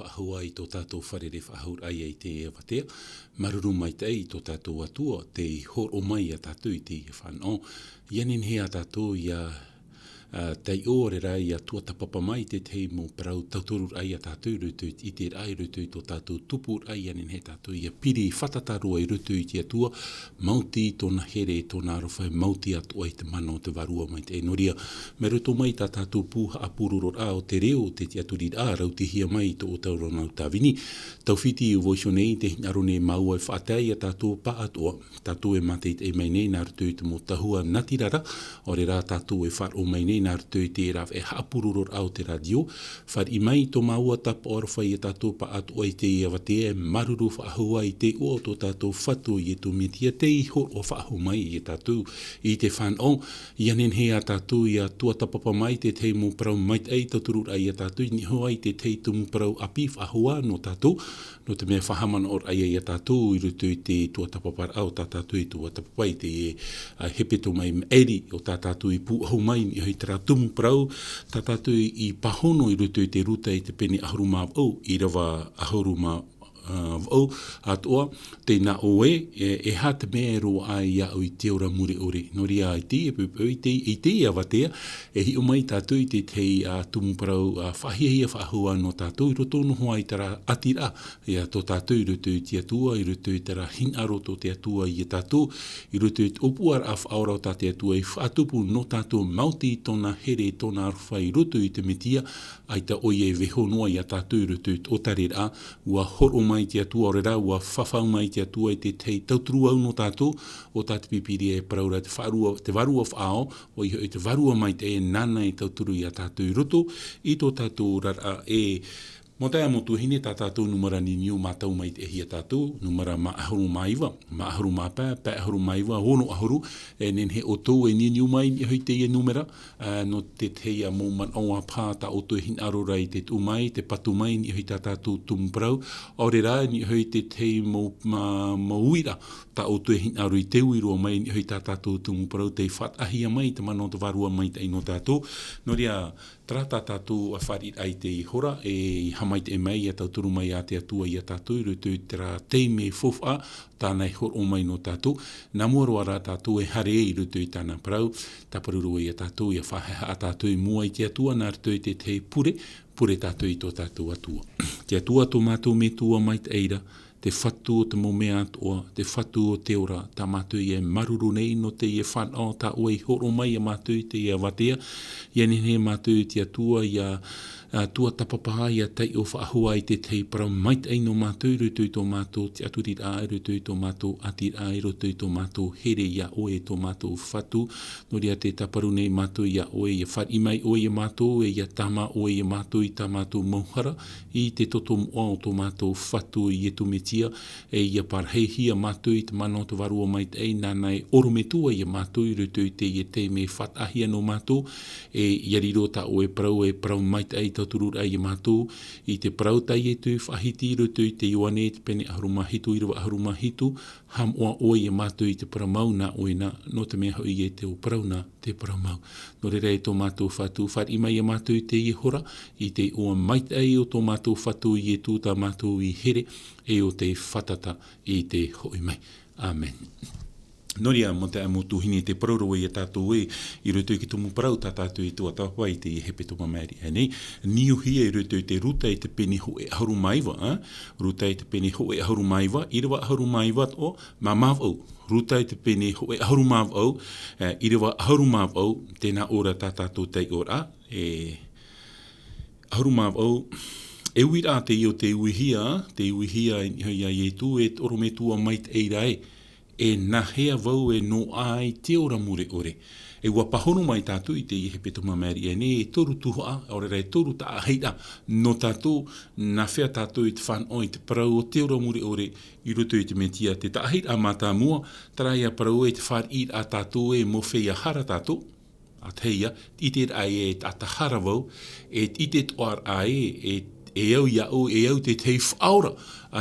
whaahua I tō tātou wharere whaahur ai ai te ewatea. Maruru mai te I tō tātou atua, te hor o mai a tātou I te whanau. Ianin hea tātou ia tei ōrera ia tuatapapa mai te tei mō parau tautorur ai a tātou rutu I te rai rutu I tō tātou tupur ai anin he tātou ia piri whatatarua I rutu I te atua mauti tōna here tōna arowhai mauti atua I te mano te varua mai te enoria me ruto mai tā tātou pūha apururor a o te reo te te aturid a rautihia mai tō o tauronau tāwini tau whiti I voisionei te hinarone maua I whaatai a tātou pa atua tātou e mateit e mai nei nā rutu I te mō tahua natirara o re rā tātou e whar o mai nei nā rutu I te raf e hapururor au te radio. Whar I mai tō maua tapa orwhai e tātou pa atua I te iawate e maruru whaahua I te o tō tātou whatu I e tō metia te iho o whaahu mai I tātou I te whanau. Ianen hea tātou I a tuatapapa mai te tei mō parau mait ei tauturur ai a tātou ni hoa I te tei tumu parau api whaahua no tātou. No te mea whahaman or ai a tātou I rutu I te tuatapapar au tā tātou I tuatapapai te hepeto mai eri o tā tātou I pūahu mai ni hoi tera tumu parau tā tātou I pahono I rutu I te ruta I te pene ahuruma au I rawa ahuruma au atua te na oe e ha te mea ro ai au I te ora muri ore no ria I te I te awatea e hi o mai tātou I te tei tumu parau whahia whahua no tātou I roto no hoa I tara atira ia tō tātou I rutu I te atua I rutu I tara hinaro tō te atua I tātou I rutu I opuar a whaora o tā te atua I whaatupu no tātou mauti tōna here tōna arwhai I rutu I te metia ai ta oie veho noa I a tātou I rutu I o tarera ua horo mai te atua o rera, ua whawhau mai te atua I te tei tauturu au no tātou, o tāte pipiri e praura te varua whaao, o I te varua mai te e nana I tauturu I a tātou I roto, I tō tātou rara e mo taia motu hine tā tātou numara ni niu mātau mai te hia tātou, numara maahuru maiwa, maahuru māpā, pāahuru maiwa, hono ahuru, e nen he o tō e niu mai ni hoi te ia numera, no te teia mō man aua pā tā o tō hin arora I te umai, te patu mai ni hoi tā tātou tumbrau, o re rā ni hoi te tei mō uira, tā o tō hin aru I te uiro mai ni hoi tā tātou tumbrau, te what ahia mai, te mano te varua mai te ino tātou, no rea, trata tātou a wharit ai te hora e hamai te mai a tauturu mai a te atua I a tātou I rutu I tera tei me fofa tānei hor o mai no tātou. Nā muaroa rā tātou e hare I rutu I tāna parau, taparuru I a tātou I a whaheha a tātou I mua I te atua, nā rutu I te tei pure tātou I tō tātou atua. Te atua tō mātou me tua mai te eira, te whatu o te momea atoa, te whatu o te ora, tā mātou I e maruru nei no te I e whanau, tā oi horo mai a mātou I te I a watea, I ane he mātou I te atua I a tua tapapa I a tei o whaahua I te tei parau mait ei no mātou, rutu I tō mātou te aturit a, rutu I tō mātou atir a, rutu I tō mātou here I a oe tō mātou whatu, no rea te taparu nei mātou I a oe, I a whar imai oe I mātou, I a tama oe I mātou I tā mātou mauhara, I te toto moa o tō mātou whatu I e tumetia, e I a parheihia mātou I te mano te varua mai te ei, nānai orometua I a mātou, I rutu I te I e te me whatahia no mātou, e iariro tā oe parau mai te ei turur ai mātou I te parautai e tu whahiti rutu I te ioane te pene ahuruma hitu I rawa ahuruma hitu ham oa oi e mātou I te paramau nā oina no te mea hoi e te o parau nā te paramau. No re rei tō mātou whatu whar imai e mātou I te I hora I te oa mait ei o tō mātou whatu I e tū tā mātou I here e o te whatata I te hoi mai. Amen. Noria mo te amutu hini te paroro I a tātou e I rutu I ki tumu parau tā tātou I tua tāpua I te hepe tō mamari. Niu hia I rutu I te ruta I te pene ho e aharu maiwa. Ruta I te pene ho e aharu maiwa. I rawa aharu maiwa o mamav au. Ruta I te pene ho e aharu mav au. I rawa aharu mav au. Tēnā ora tā tātou tei ora. Aharu mav au. E uira te I o te uihia. Te uihia I e tu e orome tua mait e rai. E nahea vau e no ai te ora mure ore. E ua pahono mai tātou I te I hepe tō mamari e ne e toru tuhoa, ore rei toru tā heita no tātou, na whea tātou I te whanau I te parau o te ora mure ore I rutu I te metia. Te tā heita a mātā mua, tarai a parau e te whar I a tātou e mo whea hara tātou, a teia, I te ai e atahara vau, e I te toar ai e au iau, e au te tei whaora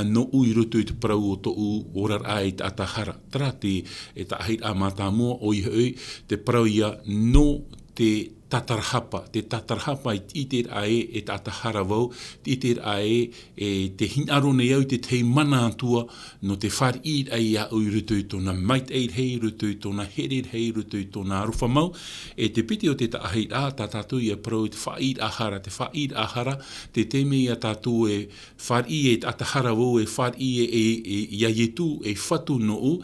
no ui rutu I te parau o tō orar ai te atahara. Tara te e ta heit a mātā mua o I hui te parau ia no te tatarahapa i te ae e tatahara vau, i te ae e te hinaro nei au te tei mana atua no te whare i ai a ui rutu i tōna mait eid hei, rutu i tōna hered hei, rutu i tōna aruwha mau, e te piti o te taahei a, tā tātou i a parau te whaid ahara, te teme i a tātou e whare i e tatahara vau, e whare i e ia yetu, e whatu no u,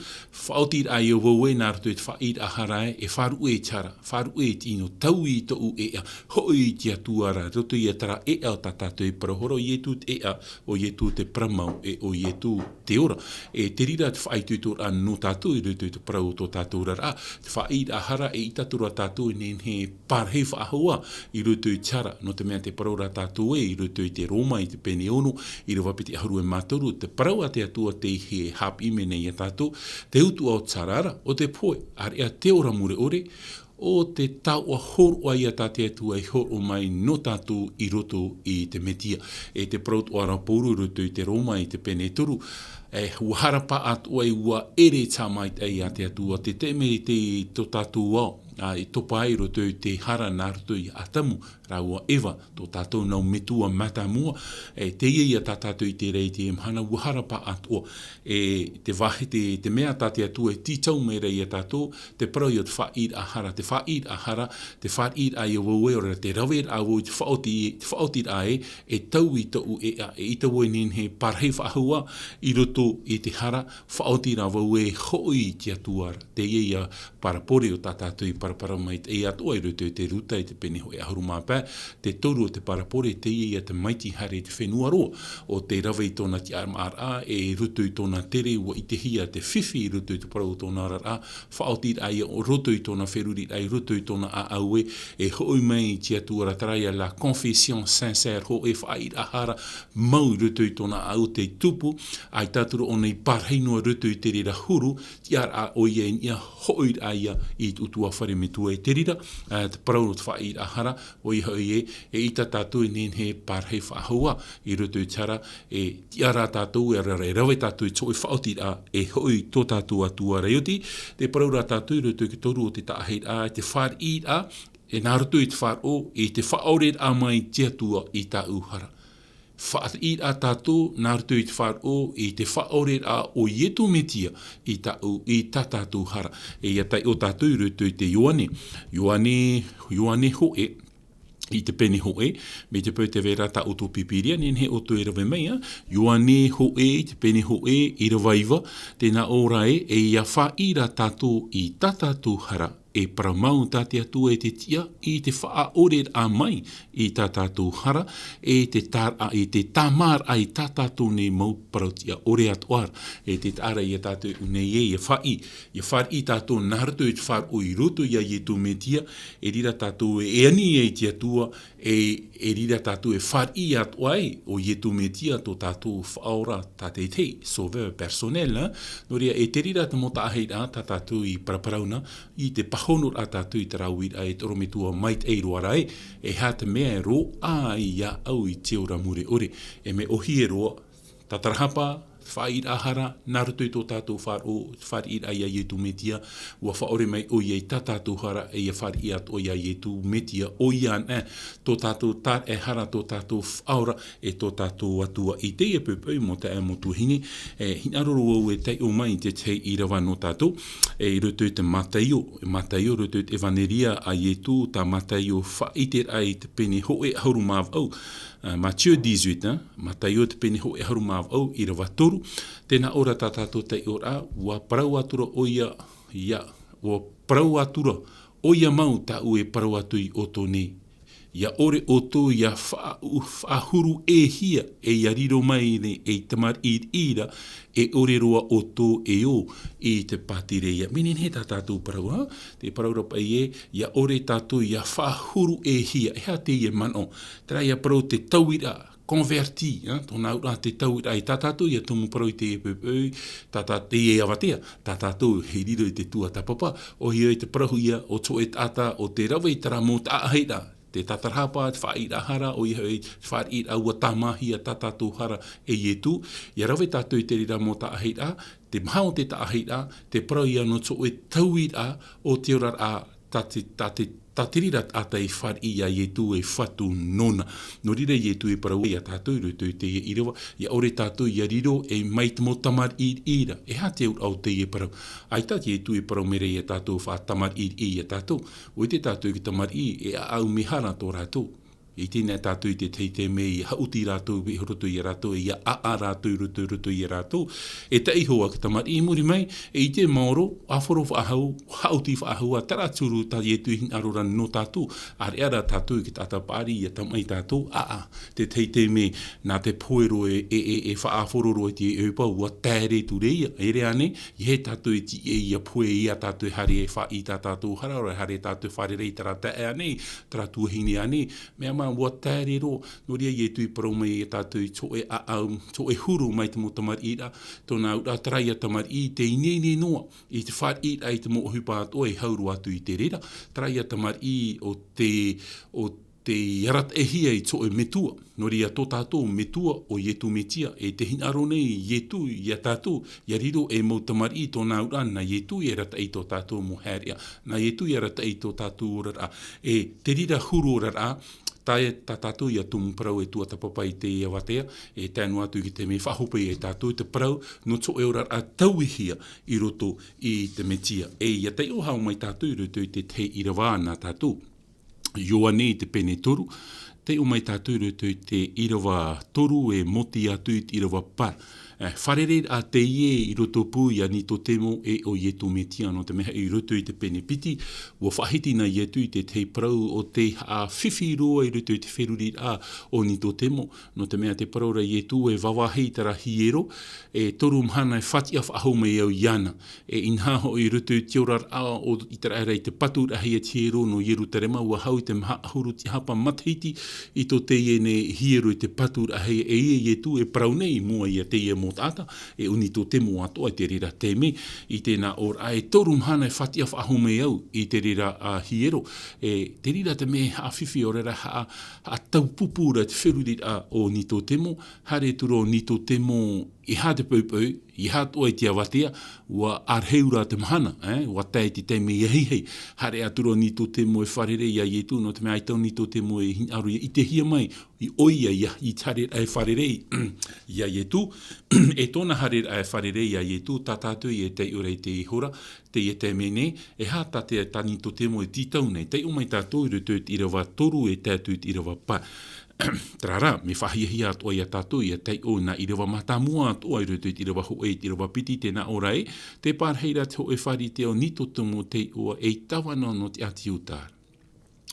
whaotir ai o vau e nā rutu i te whaid ahara e wharu e tara, wharu e tino, tau i to u e a, hoi ti atuara, roto i a tara e a o tātou i parahoro, i etu e a, o yetu te pramau, e o yetu te ora, e te rira te whaitu i tōra no tātou i rutu i te parau tō tātou rara, te whaid ahara e i tatura tātou i nen he parhei whaahua, i rutu i tara, no te mea te parau rā tātou e, i rutu i te Roma, i te pene ono, i re wapiti aharu e mātoru, te parau a te atua te he hap ime nei a tātou, te utu au tsarara, o te poe, are a te ora mure ore, o te tau a horo ai a tate atua i horo mai no tātou i roto i te metia. E te parau o arapouru i roto i te Roma, i te pene turu, e huarapa atua i ua ere tamait ai a te atua, te temeri te to tātou au, i topa ai roto i te hara nā roto i atamu, rā ua ewa, tō tātou nau metua mata mua, e te iei a tātou i te rei te mhana uharapa atua, e te wahi te mea tāte atua e titau me rei a tātou, te parau i o te whaid ahara, te whaid ahara, te whaid ai o wawe ora te rawet a wau, te whaotir ai, e tau i tau e a, e i tau e nen he parhei whaahua, i roto i te hara, whaotir a wau e hoi ti atuara, te iei a parapore o tātou i parapara mai, e atua i roto i te ruta i te pene hoi ahuru mā pē, te toru o te parapore, te iei a te maiti hare te whenua roa, o te rawe i tōna ti RMRA, e rutu i tōna tere, ua i te hia te whiwhi i rutu i te parau tōna RRA, whaotir ai o rutu i tōna wheruri, ai rutu i tōna aue, e hoi mai ti atua rataraia la confession sincère, ho e whaid ahara, mau rutu i tōna au te tupu, ai tāturu o nei parheinoa rutu i te rira huru, ti RRA o ia in ia hoi aia i utua whare me tua e te rira, te parau o te whaid ahara, o i hoi e ita tātou i nen he parhei whaahua i rutu i tara e tiara tātou e rawe tātou i tōi whaotir a e hoi tō tātou atua reioti te paraura tātou i rutu ki toru o te tāheit a te whar i a e nā rutu i te whar o e te whaoret a mai te atua i tā uhara. Whaat i a tātou nā rutu i te whar o i te whaoret a o ietu metia i tā tātou hara e ia tai o tātou i rutu i te Ioane hoe i te pene hoe, me te pau te vera ta oto pipiria, nen he oto e rawe mea, Ioane hoe, te pene hoe, i rawaiva, tēnā ora e ia wha ira tātou i tātātou hara, e paramau tāte atua e te tia, i te wha orer a mai i tātātou hara, e te tāmar ai tātātou nei mau parautia ore atuar, e te tāra i a tātou unei e ia whar i tātou nāratu i te whar o i roto i a ietu me tia, e rira tātou e ani e te atua, e rira tātou e whar i atuai o ietu me tia tō tātou whaora tāte te, sauve personnel, no ria e te rira te mota ahei a tātou i paraparauna, i te honor a tātou i te rauit a e torometua mait e roa rai, e hā te mea e ro a i a au i te ora mure ore. E me ohi e roa, tatarahapa, whaid ahara, naruto i tō tātou whar i a ia ietu metia, ua whaore mai o iei tātou hara e ia whar i at o ia ietu metia, o ian tō tātou tār e hara tō tātou whaora e tō tātou atua i te e pupau mo te motu hini, hinaroro au e tei o mai te tei i rawa no tātou, e i roto i te mataio roto i te evaneria a ietu, tā mataio whaiter ai te pene hoe hauru mav au, Matthieu 18, mataio te pene ho e haru mav au i rawa toru, tēnā ora tātātou tei ora, ua parau atura o ia, ua parau atura o ia mau tā ue parau atui o tō nei. Ia ore o tō ia whaahuru e hia e ia riro mai ne e tamar i ira e ore roa o tō e o i te pātireia. Menen he tātou parau, te parau rapa i ia ore tātou ia whaahuru e hia, e ha te ia mano. Tera ia parau te tauira, converti, tōna ura te tauira i tātou ia tumu parau i te e pupau, te e awatea, tātou he riro i te tua tapapa, o hia i te parau ia o tō e tāta o te rawa i tara mō tā aheira. Te tatarhapa, te whaid ahara, o iha e whaid a ua tāmahi a tātātou hara e ietu. Ia rawe tātou i te rira mō tā ahira, te mahao te tā ahira, te parau ia no tō e tauira o te ora a ta tirira ata e whar i a ietu e whatu nona. No rira ietu e parau e a tātou ruto i te irawa, ia ore tātou i a riro e mait mo tamar i ira. E ha te au te e parau. Ai tati ietu e parau mere i a tātou wha tamar i a tātou. O te tātou ki tamar i e a au mihara tō rātou. I tēnā tātou i te teite me i hauti rātou i roto i rātou, i a rātou roto i rātou. E ta ihoa ki tamar i muri mai, e i te maoro, awhoro whaahau, hauti whaahau, a taraturu ta ietu i arora no tātou, are ara tātou ki tātou pāri i a tamai tātou, te teite me nā te poero e whaaforo te eupa, ua tēre tu reia, e rea ne, i he tātou i ti e i a poe i a tātou hare e wha i tā tātou harara, hare tātou whare rei tara te ea ne, tara tuahine ane, mea ua tēre ro, no ria i tui parau mai e tātou i tō e aau, tō e huru mai te mo tamar i ra, tōna ura trai a tamar i te inene noa, i te whar i ra i te mo ohupa ato e hauru atu i te rera, trai a tamar i o te yarat e hia i tō e metua, no ria tō tātou metua o ietu metia, e te hinaro nei ietu i a tātou, i a riro e mo tamar i tōna ura, na ietu i rata i tō tātou mo haria, na ietu i rata i tō tātou rara, e te rira huru rara, tae tātou i a tumu parau e tua tapapa i te awatea, e tēnu atu ki te me whahope e tātou te parau, no tō e ora a tauihia i roto i te metia. E ia te ohau mai tātou i roto i te te irawa nā tātou. Ioa nei te pene toru, te o mai tātou i roto i te irawa toru e moti atu i te irawa par. Wharere a te ie i roto pū i a ni tō temo e o ietu metia no te meha i roto i te pene piti, ua whahiti na ietu i te te parau o te whiwhi roa i roto i te wheruri a o ni tō temo, no te mea te parau ra ietu e wawahi tara hiero, e toru mhana e whati a whahau mai au iana, e inhaho i roto i te orar a o i tara era i te patu rahi a tiero no ieru tarema, ua hau i te huru ti hapa mathiti i tō te iene hiero i te patu rahi e ietu e parau nei mua i a te ie tata, e uni tō temo atoa i te rira te me, i tēnā ora e toru mhana e whati a whahume au i te rira a hiero, e te rira te me a whiwhi o rera a taupupura te wheruri a o ni tō temo, hare turo ni tō temo i hā te paupau, i hā toa i te awatea, ua arheura te mahana, ua tae te teime i hei, hare aturo ni tō temo e wharere i a ietu, no te mea aitau ni tō temo e hinaru i te hia mai, i oia i tare e wharere i a ietu, e tōna hare e wharere i a ietu, tā tātou i e te ura i te hora, te i te mene, e hā tate a tani tō temo e titau nei, te umai tātou i rutu i rawa toru e tātou i rawa pa. Trara, me whahihia atoa i a tātou i a tei o na i rewa matamua atoa i rutu i rewa hoe i rewa piti tēnā ora e, te pārheira te ho e whari te o nito tumu te oa e tawana no te ati utāra.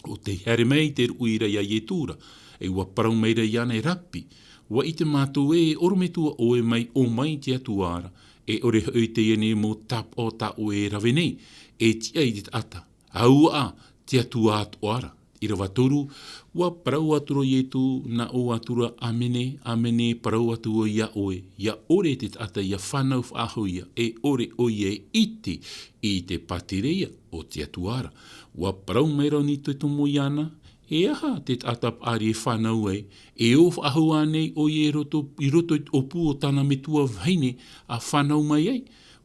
O te here mei te uira i a ietūra, e ua parau meira i ana e rapi, ua i te mātou e orometua o e mai o mai te atuara, e ore hoi te ene mo tap o ta o e rawe nei, e tia i te ata, au a te atua atuara. I rawa toru, ua parau aturo ietu na o atura amene parau atua ia oe. Ia ore te tata ia whanau whahoia, e ore oie iti i te patireia o te atuara. Ua parau meira ni te tomo iana, e aha te tata ari e whanau e o whahua nei o i roto o pu o tana metua vaine a whanau mai ei.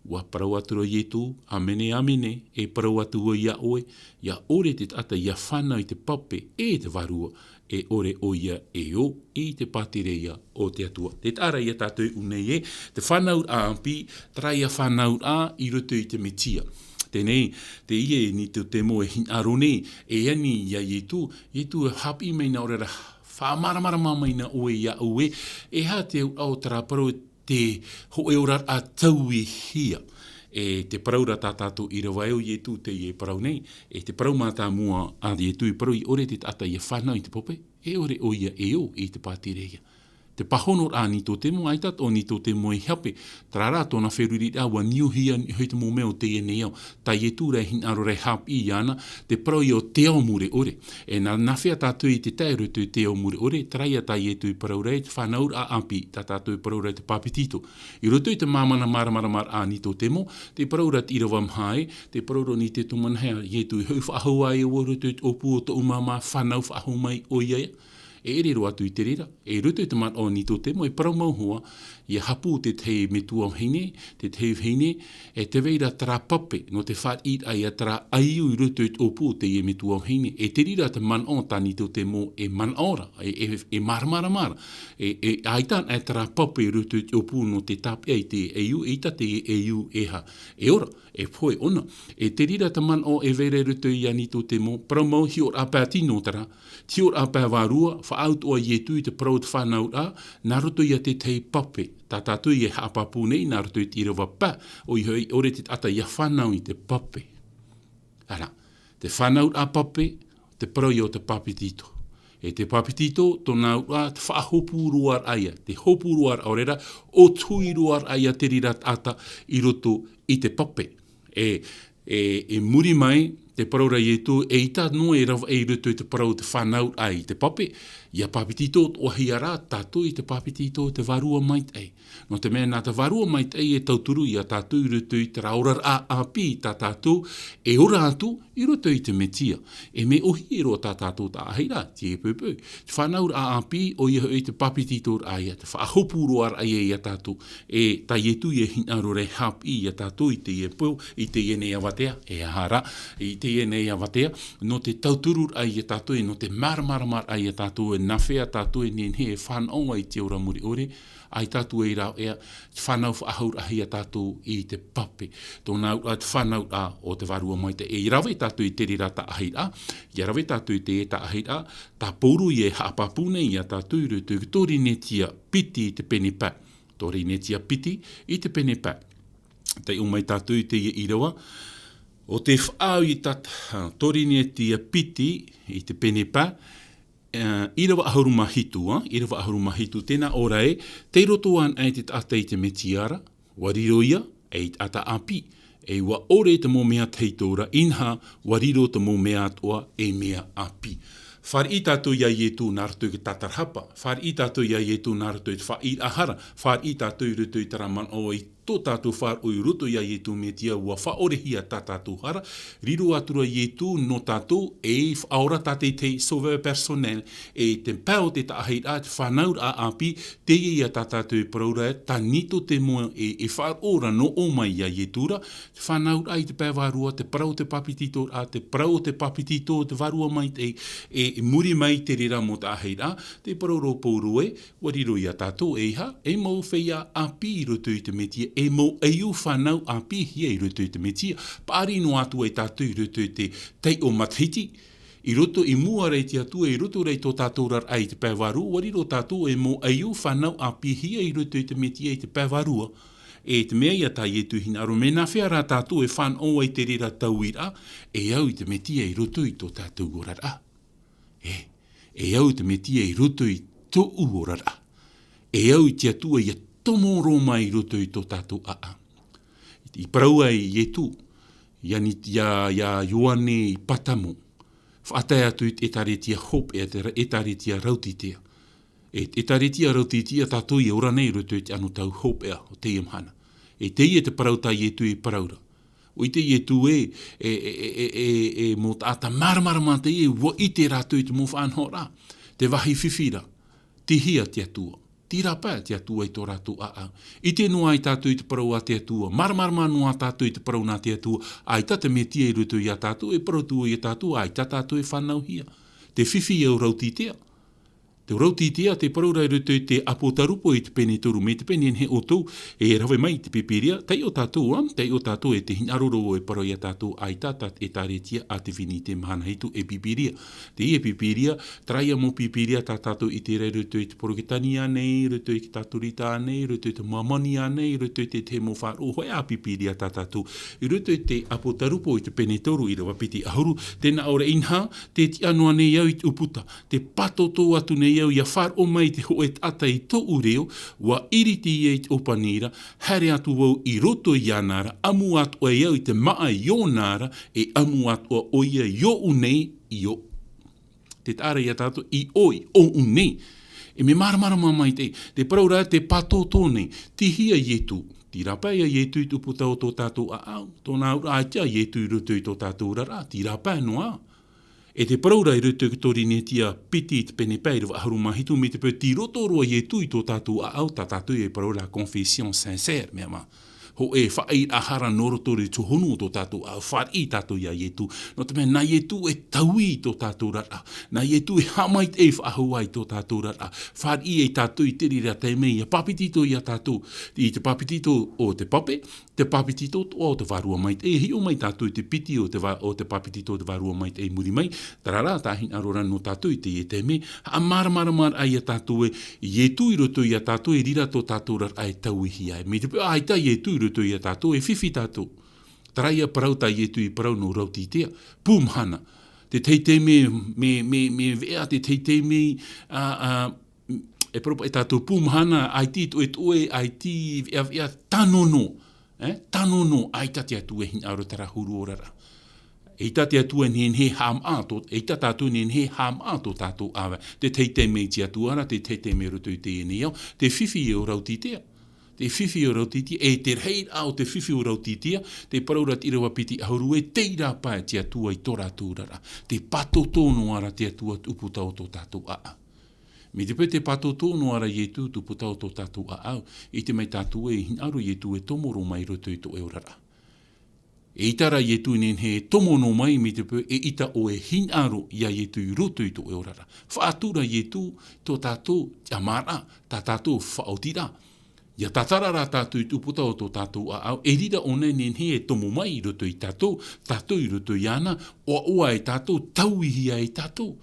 Ua parau atura ietu, amene, e parau atua ia oe, ia ore te tata ia whanau i te pape e te varua, e ore o ia e o i te patireia o te atua. Te tara ia tātou unei e, te whanau a ampi, trai a whanau a i roto i te metia. Tēnei, te ie ni te temo e hinaro nei, e ani ia ietu e hapi mai na ora whamaramara mai na oe ia oe, e ha te au tara parau te ho e ora a taui hia. E te paraura tātātou i rawa eo ietu te ie parau nei, e te parau mātā mua a ietu i parau i ore te tata i a whanau i te pope, e ore o ia e o i te pātireia. Te pahono a ni tō temo, aitat o ni tō temo e hape, trara tōna wheruri awa niuhia hoi te mō meo te ene au, ta ietu rei hinaro rei hapi i ana, te parau i o te ao mure ore. E na whea tātou i te tairu tu te ao mure ore, traia ta ietu i parau rei, te whanaur a ampi, ta tātou i parau rei te pāpitito. I roto i te māmana maramar a ni tō temo, te parau rei te irawa mhae, te parau rei ni te tumanhea, ietu i hau whahau ai o roto i o pu o to umama, whanau whahau mai o iaia. e ere roa atu I te rira, e ruto I te man o ni tō te mo, e paramau hoa, I hapu te te me tua heine, te te heine, e te veira tra pape, no te whaat I ai a tra aiu I ruto I opu te I me tua heine, e te rira te man o ta ni tō te mo, e man ora, e mara, e aitan e tra pape I ruto I opu no te tapia I te eiu, e ta te eiu eha, e ora, e poe ona, e te rira te man o e vere ruto I ani tō te mo, paramau hior apa tino tara, tior apa warua, whaaut o ietu I te praut whanau a, nā roto I a te tei pape, tā tātou I e hapapu nei, nā roto I te irawa pa, o I hoi ore te ata I a whanau I te pape. Ara, te whanau a pape, te prau I o te papitito. E te papitito, tōna ua te whaahopu ruar aia, te hopu ruar aurera, o tui ruar aia te rirat ata I roto I te pape. E muri mai, te paraura I tō, e ita no e rawa e ruto I te parau te whanau ai te pape, ia papitito o hiara tātou I te papitito te varua mait ei. No te mea nā te varua mait ei e tauturu ia tātou I ruto I te raurar a api tā tātou, e ora atu I ruto I te metia. E me ohi e roa tā tātou tā aheira, tie pupui. Te whanau a api o ia I te papitito ai, te whaahopu roar ai e ia tātou, e ta ietu I e hinaro re hapi ia tātou I te ie pau, I te ie nei awatea, e ahara, I te ie nei awatea, no te tauturu ai e tātou, e no te maramaramar ai e tātou, e nawhea tātou e nenhe e whanau ai te ora muri ore, ai tātou e rau ea, whanau whaahur ahi a tātou I te pape. Tōna te whanau a o te varua mai te e rawe tātou I te rira ta ahi a, I rawe tātou I te e ta ahi a, tā pouru I e haapapune I a tātou I rutu, tori netia piti I te pene pa. Tori netia piti I te pene pa. Te umai tātou I te I rawa, o te whaau I tata, tori netia piti I te pene pa, irawa ahuru mahitu, tēnā ora e, te roto an ai te ata I te metiara, wariro ia, e ata api, e wa ore te mo mea teitora, inha wariro te mo mea atoa, e mea api. Whar I tātou ia ietu nā rato I tatarhapa, whar I tātou ia ietu nā rato I wha I ahara, whar I tātou I ruto I taraman o I tō tātou whar o I roto ia ietu metia ua whaorehia tā tātou hara, riro atura ietu no tātou e whaora tātei te sauve personnel, e te pēo te taahei a te whanaur a api, te ia tā tātou I praura, tā nito te mua e whar ora no o mai ia ietura, te whanaur ai te pēwarua, te prau te papitito a, te prau te papitito, te varua mai te e muri mai te rira mo taahei a, te prauro pourue, wariro ia tātou e iha, e mau whea api I roto I te metia, e mo eiu whanau api hia I roto I te metia. Pāri no atu e tātou I roto I te tei o mathiti. I roto I mua rei te atua, I roto rei tō tātou rar ai te pēwaru, wariro tātou e mo eiu whanau api hia I roto I te metia I te pēwarua. E te mea ia tā ietu hinaro, me nā whea rā tātou e whan o ai te rira tauira, e au I te metia I roto I tō tātou gorara. E au I te metia I roto I tō uorara. E au I te atua ia tomo roma I roto I tō tātou a. I praua I ietu, ia ioane I patamo, whaatai atu I taretia hope e taretia rautitea. E taretia rautitea tātou I ora nei roto I te anu tau hope o te imhana. E te ia te parauta ietu I paraura. O I te ietu mo tāta maramarama te wa I te rātou I te mo whanhora. Te wahi whiwhira, te hia te atua. Tira pā te atua I tō rātou a. I te noa I tātou I te parau a te atua. Maramarama noa tātou I te parau nā te atua. Ai ta te metia I ruto I a tātou, e parautua I a tātou, ai ta tātou e whanau hia. Te whiwhi e o rautitea. Te rautitea te paraura I ruto I te apotarupo I te pene toru me te pene he o tau, e rawe mai te pipiria, tei o tātou e te hinaroro o e parau I a tātou ai tata e tāretia a te vini te mahana hitu e pipiria. Te ia pipiria, traia mo pipiria tā tātou I te rei ruto I te poroketania nei, ruto I te tāturita nei, ruto I te mamania nei, ruto I te mo whāro, hoi a pipiria tā tātou. I ruto I te apotarupo I te pene toru I rawa piti ahuru, tēnā ora inha, te ti anua nei au I te uputa, te pato tō atu nei au ia whar o mai te hoe ata I tō ureo, wa iriti I te opanira, hare atu wau I roto I anara, amu atu e au I te maa I o nara, e amu atu o ia I o unei I o. Te tāra ia tātou I oi, o unei. E me maramarama mai te paraura te pato tōnei, ti hia ietu. Tira pai a ietu I tuputa o tō tātou a au, tōna ura a tia ietu I roto I tō tātou rara, tira pai no a. E te praura I rutu tori ne tia piti te pene pai rewa aharu mahitu me te pe ti roto roa ye tui tō tātou a au, tā tātou e praura confession sincère, mea ma. Ho e whai ahara norotori tu honu tō tātou a whai tātou ia yetu. No te mea, na yetu e taui tō tātou rata. Na yetu e hamait e whahuai tō tātou rata. Whai e tātou I tiri rea te mei, ia papitito ia tātou. I te papitito o te pape, te papitito o te varua mait. E hi o mai tātou te piti o te papitito o te varua mait e muri mai. Tarara tāhin aroran no tātou I te e te mei. A maramaramar ai a tātou e yetu I roto ia tātou e rira tō tātou rata e tau I hi ai. Me te pe aita yetu I roto ia tātou e whiwhi tātou. Taraia parau tā ietu I parau no rauti tea. Pūmhana. Te teite me vea, te teite me e propa e tātou pūmhana, ai ti to e toe, ai ti vea tanono. Tanono, ai tati atu e hin aro tara huru orara. E tati atu e nien he ham ato, e tātou nien he ham ato tātou awe. Te teite me ti atu ara, te teite me roto I te ene au, te whiwhi e o rauti tea. Te whiwhi o rautitia, e te rei au te whiwhi o rautitia, te paraurat I rawa piti ahuru e teira pae te atua I tora tūrara. Te pato tōno ara te atua uputau tō tātou a. Me te pe te pato tōno ara ietu uputau tō tātou a au, I te mai tātou e hinaru ietu e tomoro mai roto I tō eurara. E itara ietu nen he tomono mai me te pe e ita o e hinaru ia ietu I roto I tō eurara. Whaatura ietu tō tātou amara, tā tātou whaotira. Ia tatarara tātou I tuputa o tō tātou a au, e rira o nei nenhe e tomo mai I roto I tātou I roto I ana, oa e tātou, tauihia e tātou.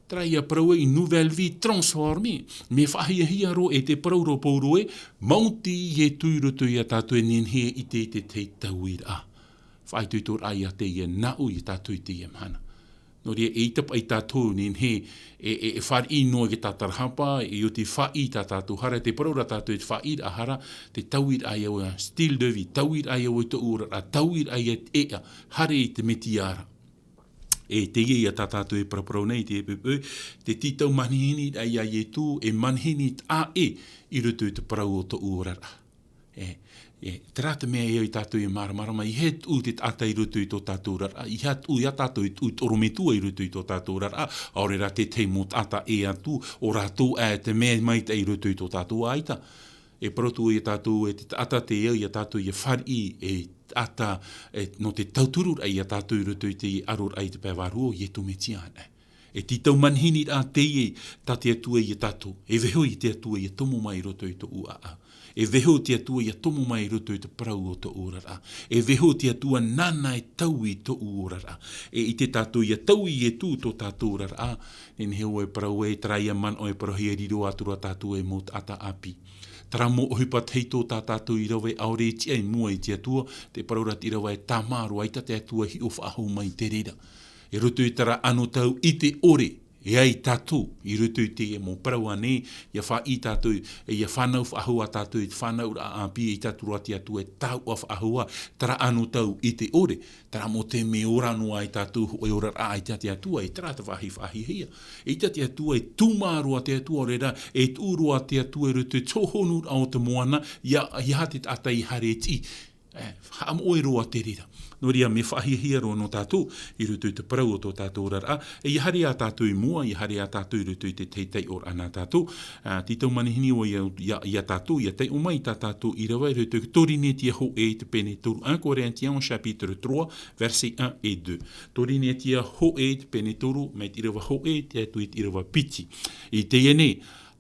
Traia praue I nouvelle vie transformée, me whahia ro e te prauro pauro e, mauti I e tui roto I a tātou e nenhe I te tauira. Whai tui tō rai a te ia nau I tātou I te ia mana. No rea e itapa I tātou nen he e whari noa ke tātarahapa e o te whai tātou hara, te paraura tātou e te whai ahara, te tauir ai au a stil de vie, tauir ai au I te ura, tauir ai a ea, hare I te metiara. E te ia tātou e paraparau nei, te titau manihini ai a ietu, e manihini a e I roto I te parau o te ura. Trata mea eo I tātou I maramarama, I het u te ata I roto I tō tātou rara, I het u I tātou I torometua I roto I tō tātou rara, aurera te te mot ata e atu, o rātou e te mea maita I roto I tō tātou aita. E protu I tātou e te ata te eo I tātou I whari e ata no te tauturur ai I tātou I roto I te aror ai te pēwaru o I e tumetiana. E titau manhini a te e ta te atua I tātou, e veho I te atua I tomo mai roto I tō ua a. E veho te atua I tomo mai roto I te parau o tō urara. E veho te atua nana e tau I tō urara. E I te tātou I tau I e tū tō tātou urara. En heo e parau e traia man o e parau hea riro atura tātou e mot ata api. Tara mo ohipat hei tō tātou I rawe aore tia I mua I te atua, te paraurat I rawe e tāmaru aita te atua hi of ahu mai te rera. E roto I tara ano tau I te ore. E ai tātou, I roto I te e mō parau ane, ia wha I tātou, e ia whanau whahua tātou, I whanau ra api, I tātou ati atu e tau a whahua, tara anu tau I te ore, tara mo te me ora noa I tātou, e ora a I tati atua, I tara te wahi hia. E tati atua, e tūmāroa te atua rera, e tūroa te atua e roto tōhonu au te moana, ia hati ata I hare ti. Ham oe roa te rira. No ria me whahihia roa no tātou, I roto I te parau o tō tātou rara, e I hari a tātou I mua, I hari a tātou I roto I te teitei o ana tātou, titau manihini o ia tātou, ia tei o mai tātou I rawa, I roto I torine tia ho e te pene toru 1 Corinthiens chapitre 3, verset 1 et 2. Torine tia ho e te pene toru, mai te rawa ho e te atu I te rawa piti. I te ene,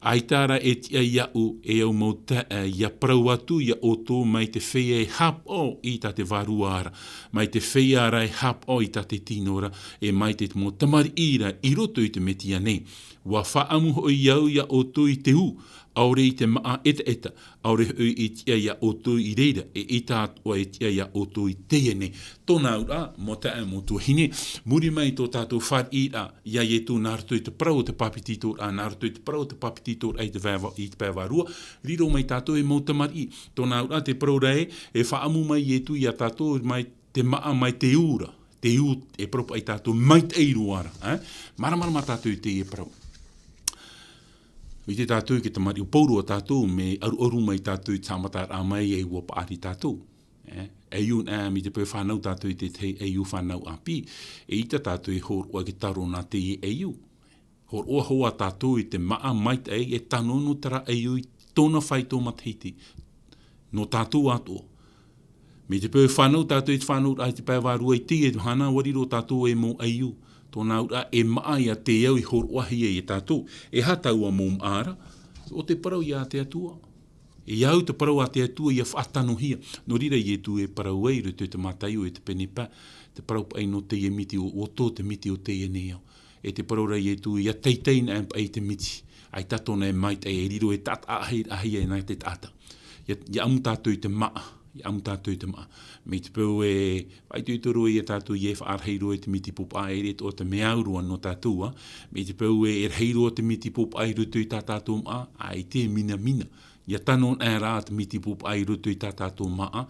Aitara e tia iau e au mauta ia prau atu ia oto mai te whea e hap o I ta te varuara, mai te whea ara e hap o I ta te tinora, e mai te mo tamari ira I roto I te metia nei. Wa whaamu ho iau ia oto I te u, aure I te maa eta, aure hui I tia ia oto I reira, e ita atua e tia ia oto I teene. Tōna ura, mo tae mo tuahine, muri mai tō tātou whar ira, ia e tō nārto I te prau te papititor, a nārto I te prau te papititor ai te pēwarua, riro mai tātou e mautamari. Tōna ura, te prau rei, e whaamu mai e tū ia tātou, mai te maa mai te ura, te u e propa I tātou, mai te eiruara. Maramara tātou I te e prau. I te tātou ki te mari o pauru o tātou me aru mai tātou I tāmata a mai e ua paari tātou. Eiu mi te pēr whanau tātou I te eiu whanau api, I ta tātou I hor oa ki taro nā te eiu. Hor oa hoa tātou I te maa mait e tanono tera eiu I tōna whaito matahiti. No tātou ato. Mi te pēr whanau tātou I te whanau ai te pēwarua I te hana wariro tātou mō eiu. Tōna ura maa ia te iau I hor oa hia I tātou. Hataua mō ara, o te parau ia te atua. Iau te parau a te atua ia whaatanohia. No rira I tu parau eiru te mataiu te penepa. Te parau pai no te miti o tō te miti o te neo. Te parau rai tu ia teiteina ai te miti. Ai tatona mait ai riro tata ahia nai te tata. Ia amu tātou I te maa. Ia amu tātou I te maa. Me te pau ai tu toro ia tātou ia whaarheiro te miti popa ai re o te meaurua no tātou. Me te pau heiro te miti popa ai rutu I tātou maa. Ai te mina. Ia tanon rā te miti pup ai rutu I tātātou maa,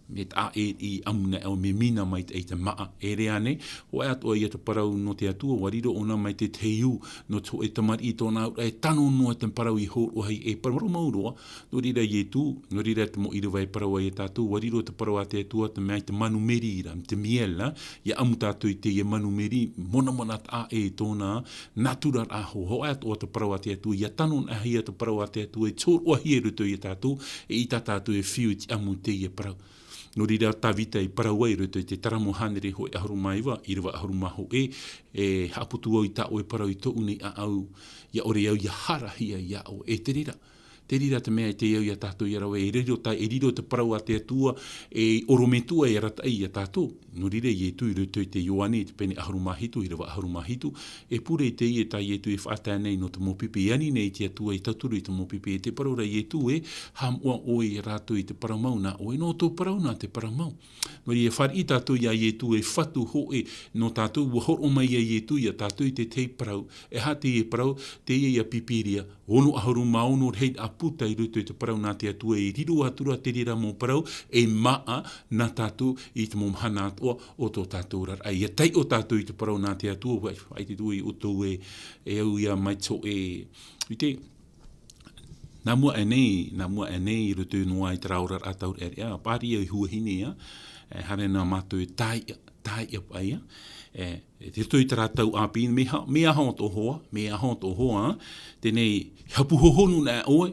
me tā I amuna au me mina mai te maa. Rea ne, hoa atua ia te parau no te atua, wariro ona mai te teiu, no to e tamari I tōna au, tanon noa te parau I hōr oai parau mauroa, no rira I tu, no rira te mo iriwa parau ai tātou, wariro te parau a te atua, te mea te manu meri ira, te miela, ia amu tātou I te ia manu meri, mona tā tōna, natura aho, hoa atua te parau a te atua, ia tanon ahia te parau a te atua, tōr oai rutu I tātou, I tātou whiu ti amu te ia parau. No rira tawita I parawai ruto I te taramo hanere hoi ahurumaiwa, iriwa ahurumaho haputu au I ta oe parau I to uni a au, ia ore au ia harahia ia o te rira. Te rira te mea te iau ia tātou I arawe, e riro te parau a te atua, orometua I rata I a tātou. No rira I tu I ruto I te ioane, te pene ahurumahitu, iriwa ahurumahitu, pure I te I ta I tu I whaatea nei no te mopipi, ani nei te atua I tauturu I te mopipi, te parau rai tu ham ua oe I rātou I te parau mau na oe, no tō parau na te parau mau. No rira whari I tātou I tu whatu hoe, no tātou ua horo mai I tu I tātou I te te parau, ha te parau, te I pipiria, ono ahuruma ono heit puta I ruto I te parau nā te atua I riro atura te rira mō parau maa nā tātou I te momhana atua o tō tātou rar. Ia tei o tātou I te parau nā te atua, ai te tui o tō au ia maitso I te nā mua nei I ruto noa I te raurar ataur area, pāri au huahine ia, hare nā mātou tai apaia, te tui te rātau api, mea hont o hoa, tenei hapu hohonu nā oe,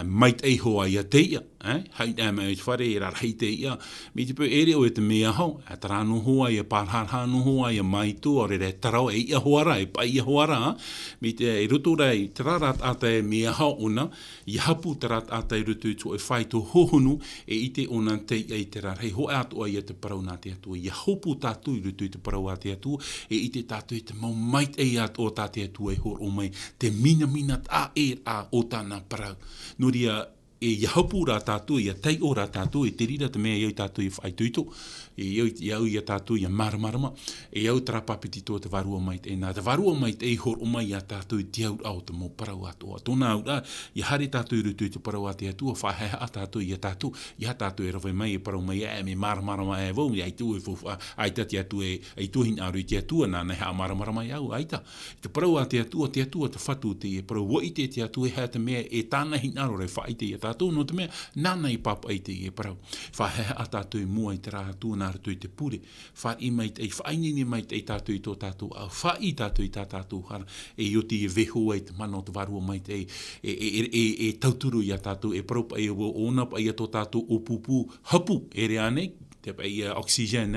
mait ei hoa ia teia, hai nā mai whare rar hei teia, me te pō ere o te mea hau, tarano hoa ia pārharhano hoa ia maitu, ore re tarau ia hoara, pai ia hoara, me te ruto rei, te rarat ata mea hau ona, I hapu te rat ata ruto to whai tō hohonu, ite ona teia I te rar, hei hoa atua ia te parau nā te atua, ia hopu tātou I ruto I te parau a te atua, ite tātou I te mau mait ei at o tā te atua hor o mai, te mina tā a o tāna parau. No ria ia hapu rā tātou, ia tei o rā tātou, te rira te mea iau tātou I whaituito, iau ia tātou ia maramarama, iau trapapiti tō te varua mai te nā, te varua mai te hor o mai a tātou te au au te mō parau atua. Tōna au rā, ia hare tātou rutu te parau a te atua, whaheha a tātou, ia tātou rawai mai parau mai, me maramarama vau, ai tu aita te atua, ai tuhin aru te atua, nā nei haa maramarama iau, aita. Te parau a te atua te whatu te parau, wa I te atua hea te mea, tāna hinaro rei whaite ia tātou, no te mea, nāna I papa I te parau. Whaheha a tātou mua I te rā atua, nā rato I te pure, whai mai te, whainini mai te tātou I tō tātou, au whai tātou I tā tātou hara, ioti veho ai te mana o te varua mai te, tauturu I a tātou, propa ona pa I a tō tātou o pupu, hapu, rea nei, te pa I oxygen,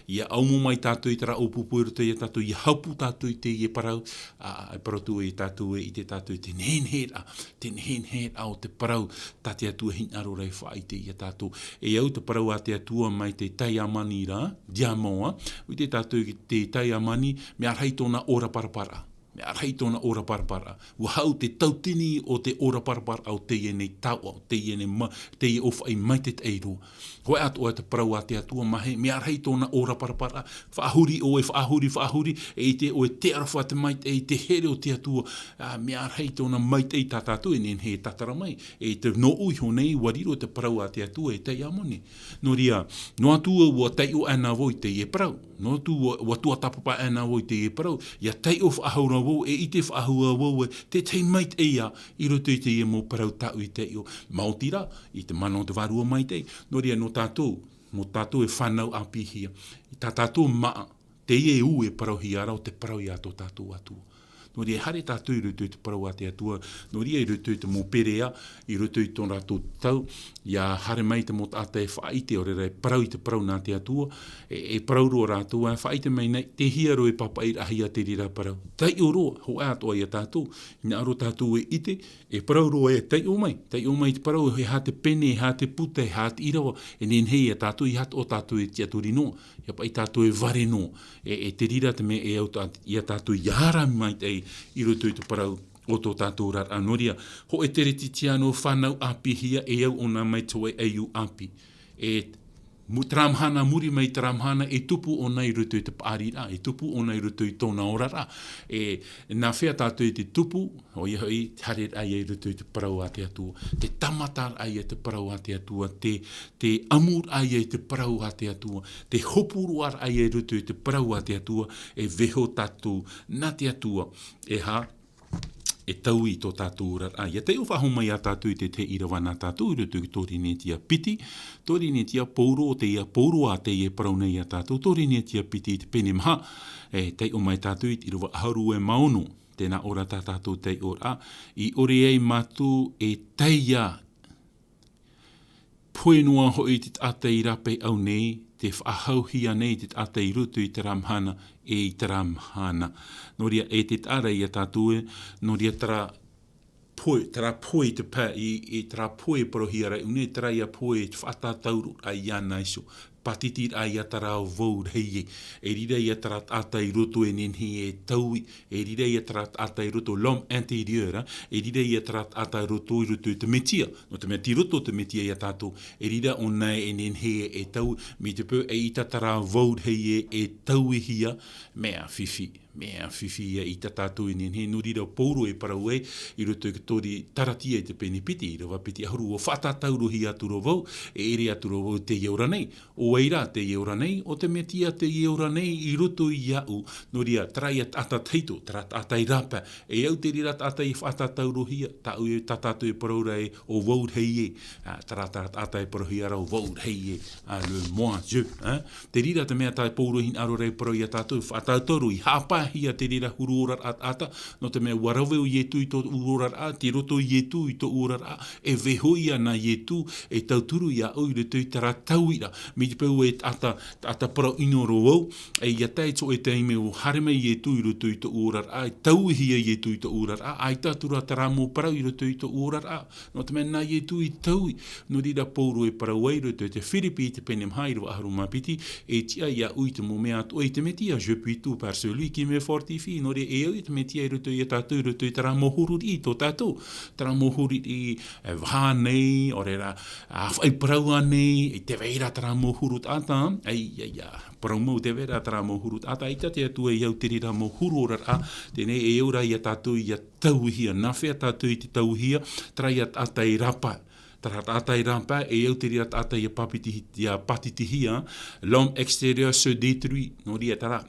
ia aumu mai tātou I tera o pupu ruto I a tātou, ia hapu tātou I te parau, paratu I tātou I te tātou I te nenhera o te parau, tate atua hinaro rei whai te I a tātou, au te parau a te atua mai te tai amani rā, diamoa, I te tātou I te tai amani, me arhei tōna ora parapara. Me arhei tōna ora parapara. Ua hau te tautini o te ora parapara au teie nei tau, teie o whai mai te eiro. Hoi atua te parau a te atua mahe, me arhei tōna ora parapara, whaahuri, te o te arawha te mai te here o te atua, me arhei tōna mai te tātātou, nen he tatara mai, te no ui honei, wariro te parau a te atua te amoni. No ria, no atua ua tei o ana voi te parau, no tu ua tua tapapa ana voi te parau, ia tei o whaahura wau, I te whaahua wau, te tei mait eia, I roto I te mō parau tau I te o Mautira, I te mana o te varua mai te, no ria no tātou, mo tātou e whanau apihia. I tā tātou maa, te ie u e parau hi arau, te parau i ato tātou atua. No ria hare tātou I rutu I te parau a te atua, no ria I rutu I te mōperea, I rutu I tōna rātou tau, ia hare mai te mō tātou e whaite o rera e parau I te parau nā te atua, e parau roa rātou, e whaite mai nei, te hiaro e papa I rahia te rira parau. Tai o roa, ho ātoa I a tātou, ina aro tātou e ite, e parau roa e tai o mai te parau, he hā te pene, he hā te puta, he hā te irawa, e nen hei a tātou, I hāt o tātou e tia turi noa, ia pa I tātou e vare noa, e te rira te me e au I a tātou I hara mai te I roto I te parau o tō tātou rar anoria. Ho e tere titiano whanau apihia e au ona mai toe e u api. E tramhana muri mai tramhana e tupu o nei roto I te paari ra, e tupu o nei roto I tōna ora ra. E nā whea tātou I te tupu, o ia hoi hare ai e roto I te parau a te atua, te tamatar ai e te parau a te atua, te amur ai e te parau a te atua, te hopuruar ai e roto I te parau a te atua, e veho tātou nā te atua, e ha, e tau I tō tātou rar. Ia te uwhaho mai a tātou I te irawana tātou, I roto I tōri ne tia piti, tōri ne tia pouro, o te ia pouro a te ia parau nei a tātou, tōri ne tia piti I te pene maha, e te o mai tātou I te irawa haru e maono, tēnā ora tā tātou te ora, I ore ei mātou e teia, poenua hoi te ata I rape au nei, te whahauhia nei te ata I rutu I te ramhana e I te ramhana. No ria e te tara I a tātou e, no ria tara poe te pā I tara poe parohiara, une tara I a poe te whatātauru a I ana iso. Patitir ai a tara o vau rei e rira I a tara ata I roto e nenhi e taui, e rira I a tara ata I roto l'homme intérieur, e rira I a tara ata I roto I te metia, no te meti roto te metia I a tātou, e rira o nei e nenhi e tau, me te pō e I ta tara vau rei e taui hia, mea fifi I ta tātou I nenhi, no rira pouro e parau e, I roto I tori taratia I te pene piti, I rawa piti ahuru o whatatauru hi aturo vau, e ere aturo vau te iaura nei, o eira te ieura nei, o te metia te ieura nei I roto I iau, no ria trai ata teito, tara ata I rapa, e au te rira ata I whatatauru hia, tau e tatatu e paraura e o vau rei e, tara ata e parohia rau vau rei e, le moi je, te rira te mea tai pouro hin aro rei parau I a tātou, whatatauru I hapa hia te rira huru orar ata, no te mea warawe o ietu I tō urorar a, te roto I ietu I tō urorar a, e vehoia na ietu, e tauturu I a au I roto I tara tauira, mi te pau e ata parau inoro au, e ia taito e teime o harema I roto I tō urorar a, e tauhia I roto I tō urorar a, ai tātura tara mō parau I roto I tō urorar a, no te mea na ietu I taui, no rira pauro e parau ai roto te whiripi te penem hairo aharu mapiti, e tia ia ui te mō mea ato, e te metia, je puis tout par celui qui me fortifie, no re e au te metia I roto I a tātou, roto I tara mohururi I tō tātou, tara mohururi I vānei, o rera, whai paraua nei, e te veira tara mohurut ata, parau mau te vera tara mohurut ata, I te atua I au te rira mohurorar a, tēnei e eura I a tātou I a tauhia, na whea tātou I te tauhia, tara I a ata I rapa, tara ata I rapa, e au te rira ata I a patitihia, l'homme extérieur se détruit, no ria tara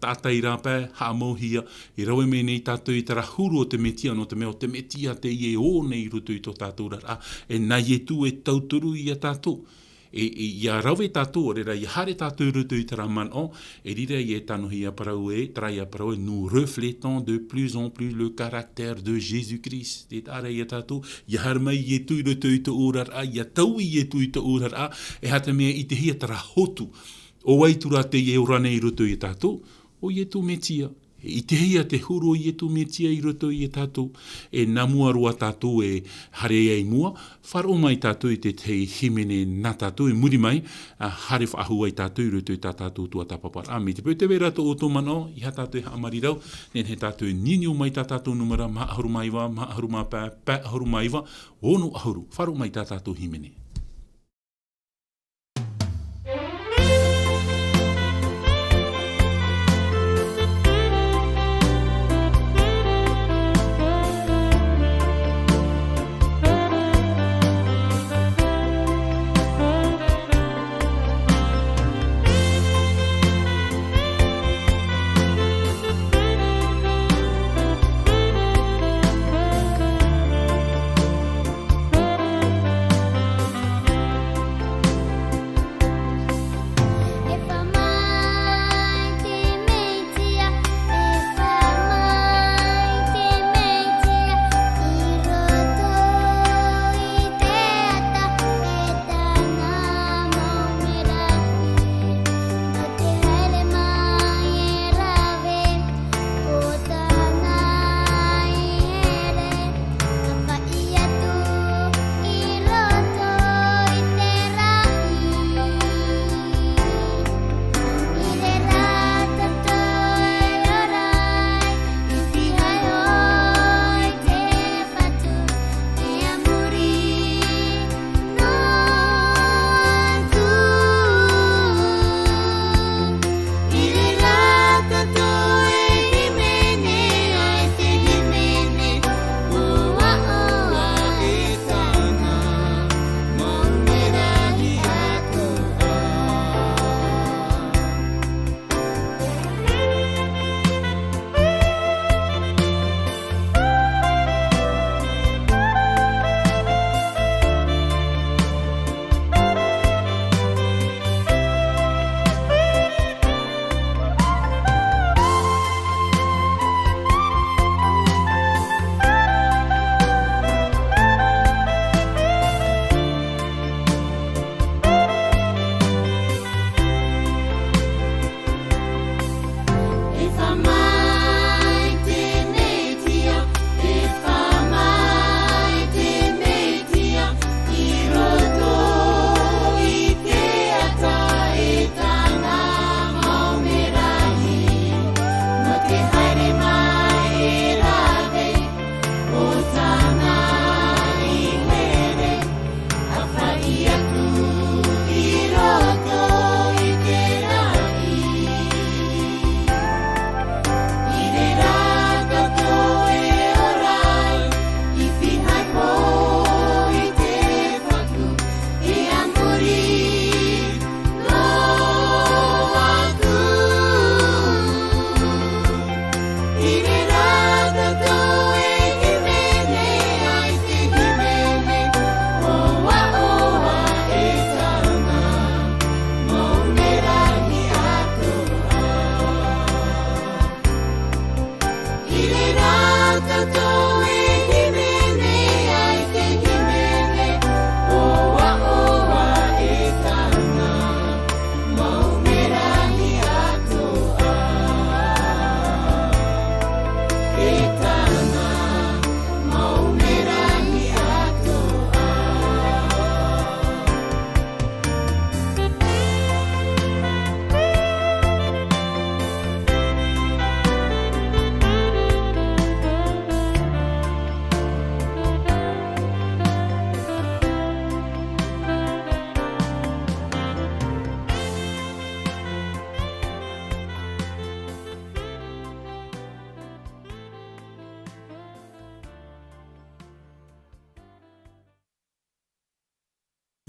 ata I rapa, ha mohia, I rawe me nei tātou I tara huru o te metia, no te mea o te metia te ie o nei rutu I tō tātou rara, e nai e tu e tauturu I a tātou. E ia rawe tātou, rera I hare tātou rutu I tara man o, e rira I e tanuhi a parau e, trai a parau e, nous reflétons de plus en plus le caractère de Jésus-Christ. Te tara I a tātou, ia harmai I e tu I rutu I tō urar a, ia taui I e tu I tō urar a, e hata mea I te hia tara hotu, o waitura te I e urane I rutu I tātou, o I e tu metia. I te hia te huro I e tu metia I roto I e tātou, e namua roa tātou e hare ei mua, wharo mai tātou I te tei himene nā tātou, e muri mai, hare whahua I tātou I roto I tātou tua tapapara. Me te pau te vera tō o tō mano, I ha tātou e haamari rau, nen he tātou e ninio mai tātou numera, ma ahuru maiwa, ma ahuru ma pā, pā ahuru maiwa, ono ahuru, wharo mai tātou himene.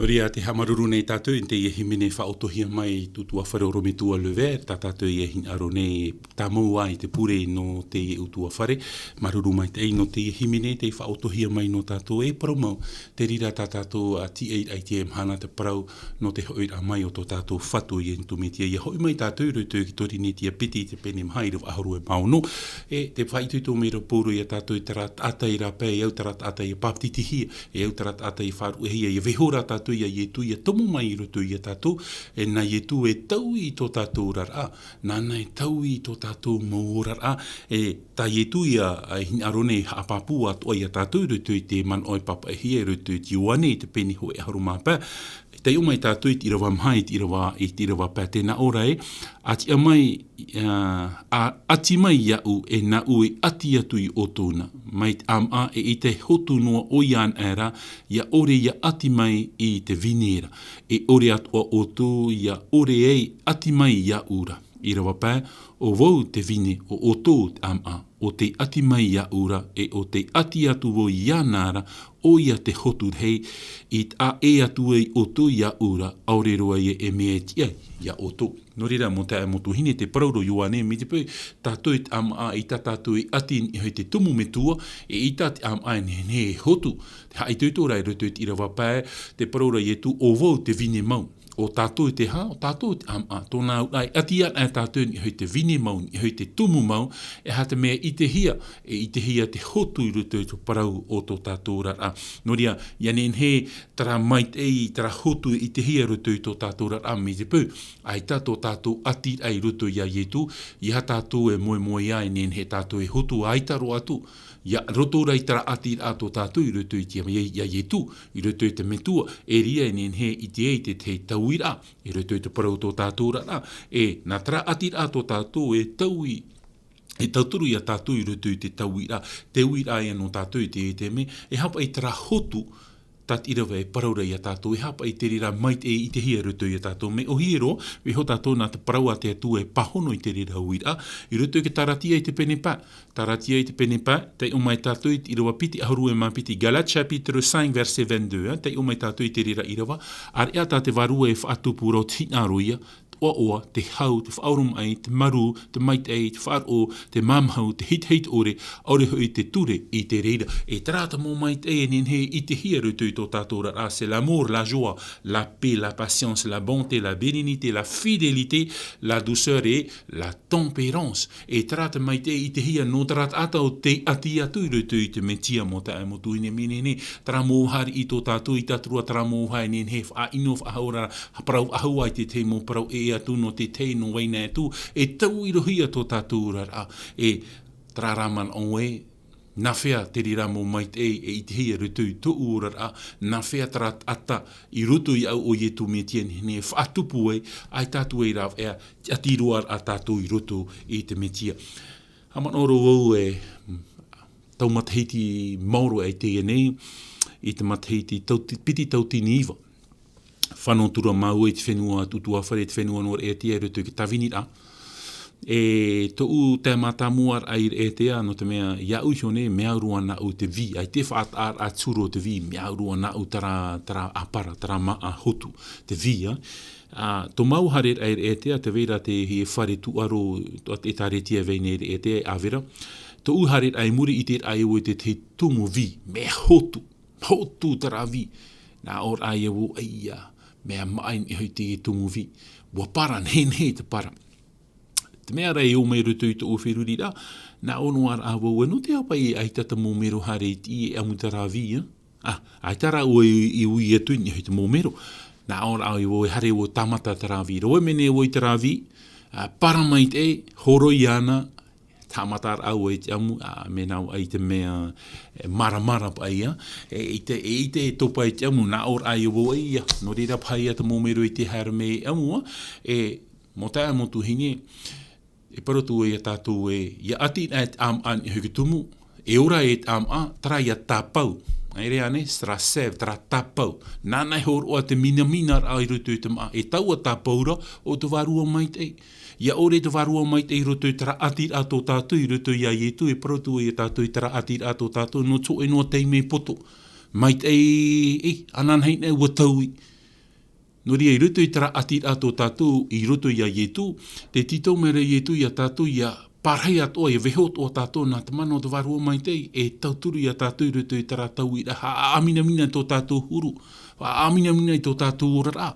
Ria te hamaruru nei tātou te i himene whaotohia mai tutua wharero me tua lever, tā tātou i hin aro nei tāmau ai te pure no te i utua whare, maruru mai te no te i himene te whaotohia mai no tātou e paromau, te rira tā tātou a T8 ATM hana te parau no te hoi a mai o tō tātou whatu i entumetia, i hoi mai tātou rūtou ki tori ne tia piti te pene mhai rau aharu e mauno, e te whaituto me raporo i a tātou i tarat ata i rape, i au tarat ata i paptitihia, i au tarat ata i wharu e hia, i vehora tātou ia ietu ia tomu mai i roto ia tātou, e na ietu e tau i tō tātou rara, nana e tau i tō tātou mau rara, e tā ietu ia hin arone hapapu atu ai a tātou roto i te man oi papa e hia roto i te uane i te peni ho e haru mapa, te umai tātou i tirawa mhai, i tirawa pā tēnā ora e, ati amai, ati mai iau e na ue ati atu i o tōna, mai ama e i te hotu noa o ian era, ia ore ia ati mai i te vinera, e ore atua o tō, ia ore ei ati mai iaura, i rawa pā, o vau te vine o tō ama, o te ati mai iaura, e o te ati atu o ianara, o ia te hotu hei, i a e atu ei o tō iaura, aure roa e mea tia, ia o tō. No reira mo te motu hine te parauro yuane, me te pui, tātou i ama i tātou i ati i hoi te tumu me tua, e i tātou ama i ne hotu. Te hai tūtora i roto i rawa pāe, te parauro i tu o vau te vine mau. O tātou i te ha, o tātou i te ama, tōna ai ati ata tātou i hoi te vine mau, i hoi te tumu mau, e hata mea i te hia, e i te hia te hotu i roto i tō parau o tō tātou rara. No ria, ianen he, tara mait ei, tara hotu i te hia roto i tō tātou rara, me te pū, ai tātou tātou ati ai roto i a ietu, i ha tātou e moe ai, nen he tātou e hotu ai taro atu, ia roto rai tara ati ato tātou i roto i tia ia ietu, i roto i te metua, e ria e nen he i te ei te tauira, i roto i te parau tō tātou rara, e nā tara ati ato tātou e taui, e tauturu i a tātou i roto i te tauira, te uira ai anō tātou i te me, e hapa i tara hotu, tat irawa e paraura i a tātou, e hapa i te rira mait e i te hia roto i a tātou, me o hiero, we ho tātou nā te parau a te atu e pahono i te rira uira, i roto i ke taratia i te penepa, taratia i te penepa, te umai tātou i irawa piti aharu e mapiti, Galat chapitre 5 verset 22, te umai tātou i te rira irawa, ar ea tā te varua e whaatupu rau tina roia, oa, te hau, te whaurum ai, te maru, te mait ei, te wharo, te mamhau, te hit ore, aure hoi te ture i te reira. E trata mō mait ei nen he i te hia rutu i tō tātou rara, c'est l'amour, la joie, la paix, la patience, la bonté, la bénignité, la fidélité, la douceur et la tempérance. E trata mait ei i te hia no trata ata o te ati atu i rutu i te metia mo ta e mo tuine menene, tra mō hari i tō tātou i tatrua, tra mō hai nen he wha ino whahaura, parau ahau ai te te mō parau e atu no te te no waina atu, e tau i rohia tō tātou rara, e traraman onwe, na whea te rira mō mait e i te hia rutu i tō urara, na whea tarat ata i rutu i au o ietu me tien hene, whaatupu e, ai tātou e rau ea, atiroar a tātou i rutu i te metia. Haman oro au e, tau matahiti mauro e te nei, i te matahiti piti tautini iwa. Whanau tura mau e te whenua tutua whare te whenua nor e tia rutu ki tawinira. E to u te matamuar ai e tea no te mea iau hione mea rua na u te vi. Ai te whaat ar a tsuro te vi, mea rua na u tara apara, tara maa hotu, te vi. To mau hare ai e tea, te veira te he whare tu aro e tare tia veine e tea a vera. To u hare ai muri i te ai o te tumu vi, mea hotu tara vi. Nā or ai e wo aia. Mea main i hoi te tumu vi. Wa para, ne te para. Te mea rei o mei rutu i te uwhirurira, nā ono ar a wau, no te hapa i aitata mō mero hare i e amutara vi, aitara o i ui e tuini i hoi te mō mero. Nā or a i hare o tamata tara vi. Roe mene o i tara vi, para mai te, horo i ana, tamatar au e te amu, me nau ai te mea maramara pa ia, e te topa e te amu, nā or ai o ia, no reira pai ata mōmero i te hara me amua, e mo tae motu hine, e parotu e tātou e, ia ati e am an i hukitumu, e ora e am a, tra ia tāpau, ai rea ne, tra sev, tra tāpau, nānai hor o te mina ai rutu i te maa, e tau a tāpaura o te varua mai te, ia ore te varua mai te i roto i tara atir ato tātou i roto i a ietu e parotu i tātou i tara atir ato tātou no tō e noa teime poto. mai te anan hei nei ua taui. No ria I ruto I tara ati ato tātou I roto ia ietu, te tito mera ietu ia tātou ia parhei atoa, ia vehot o tātou nā te mano te varua mai te, tauturu ia tātou I roto I tara tau I raha, amina mina tō tātou huru, amina mina I tō tātou ora.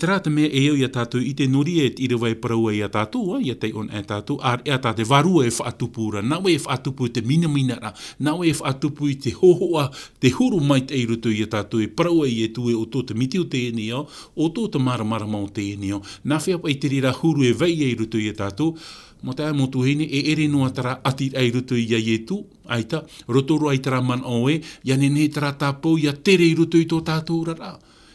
Tara te mea eo ia tātou I te noria I rewa e paraua ia tātou, ia te on e tātou, ea tā te varua e whaatupura, nau e whaatupu te mina mina ra, nau e whaatupu I te hohoa, te huru mai te I roto ia tātou, e paraua I e tue o tō te miti o te ene o tō te maramara o te ene o, nā whea pai te rira huru e vei I roto ia tātou, mo te ai motu hene, ere noa tara ati ai roto I ietu, aita, rotoro ai tara man oe, ia nene tara tāpou, ia tere I roto I tō tātou rara.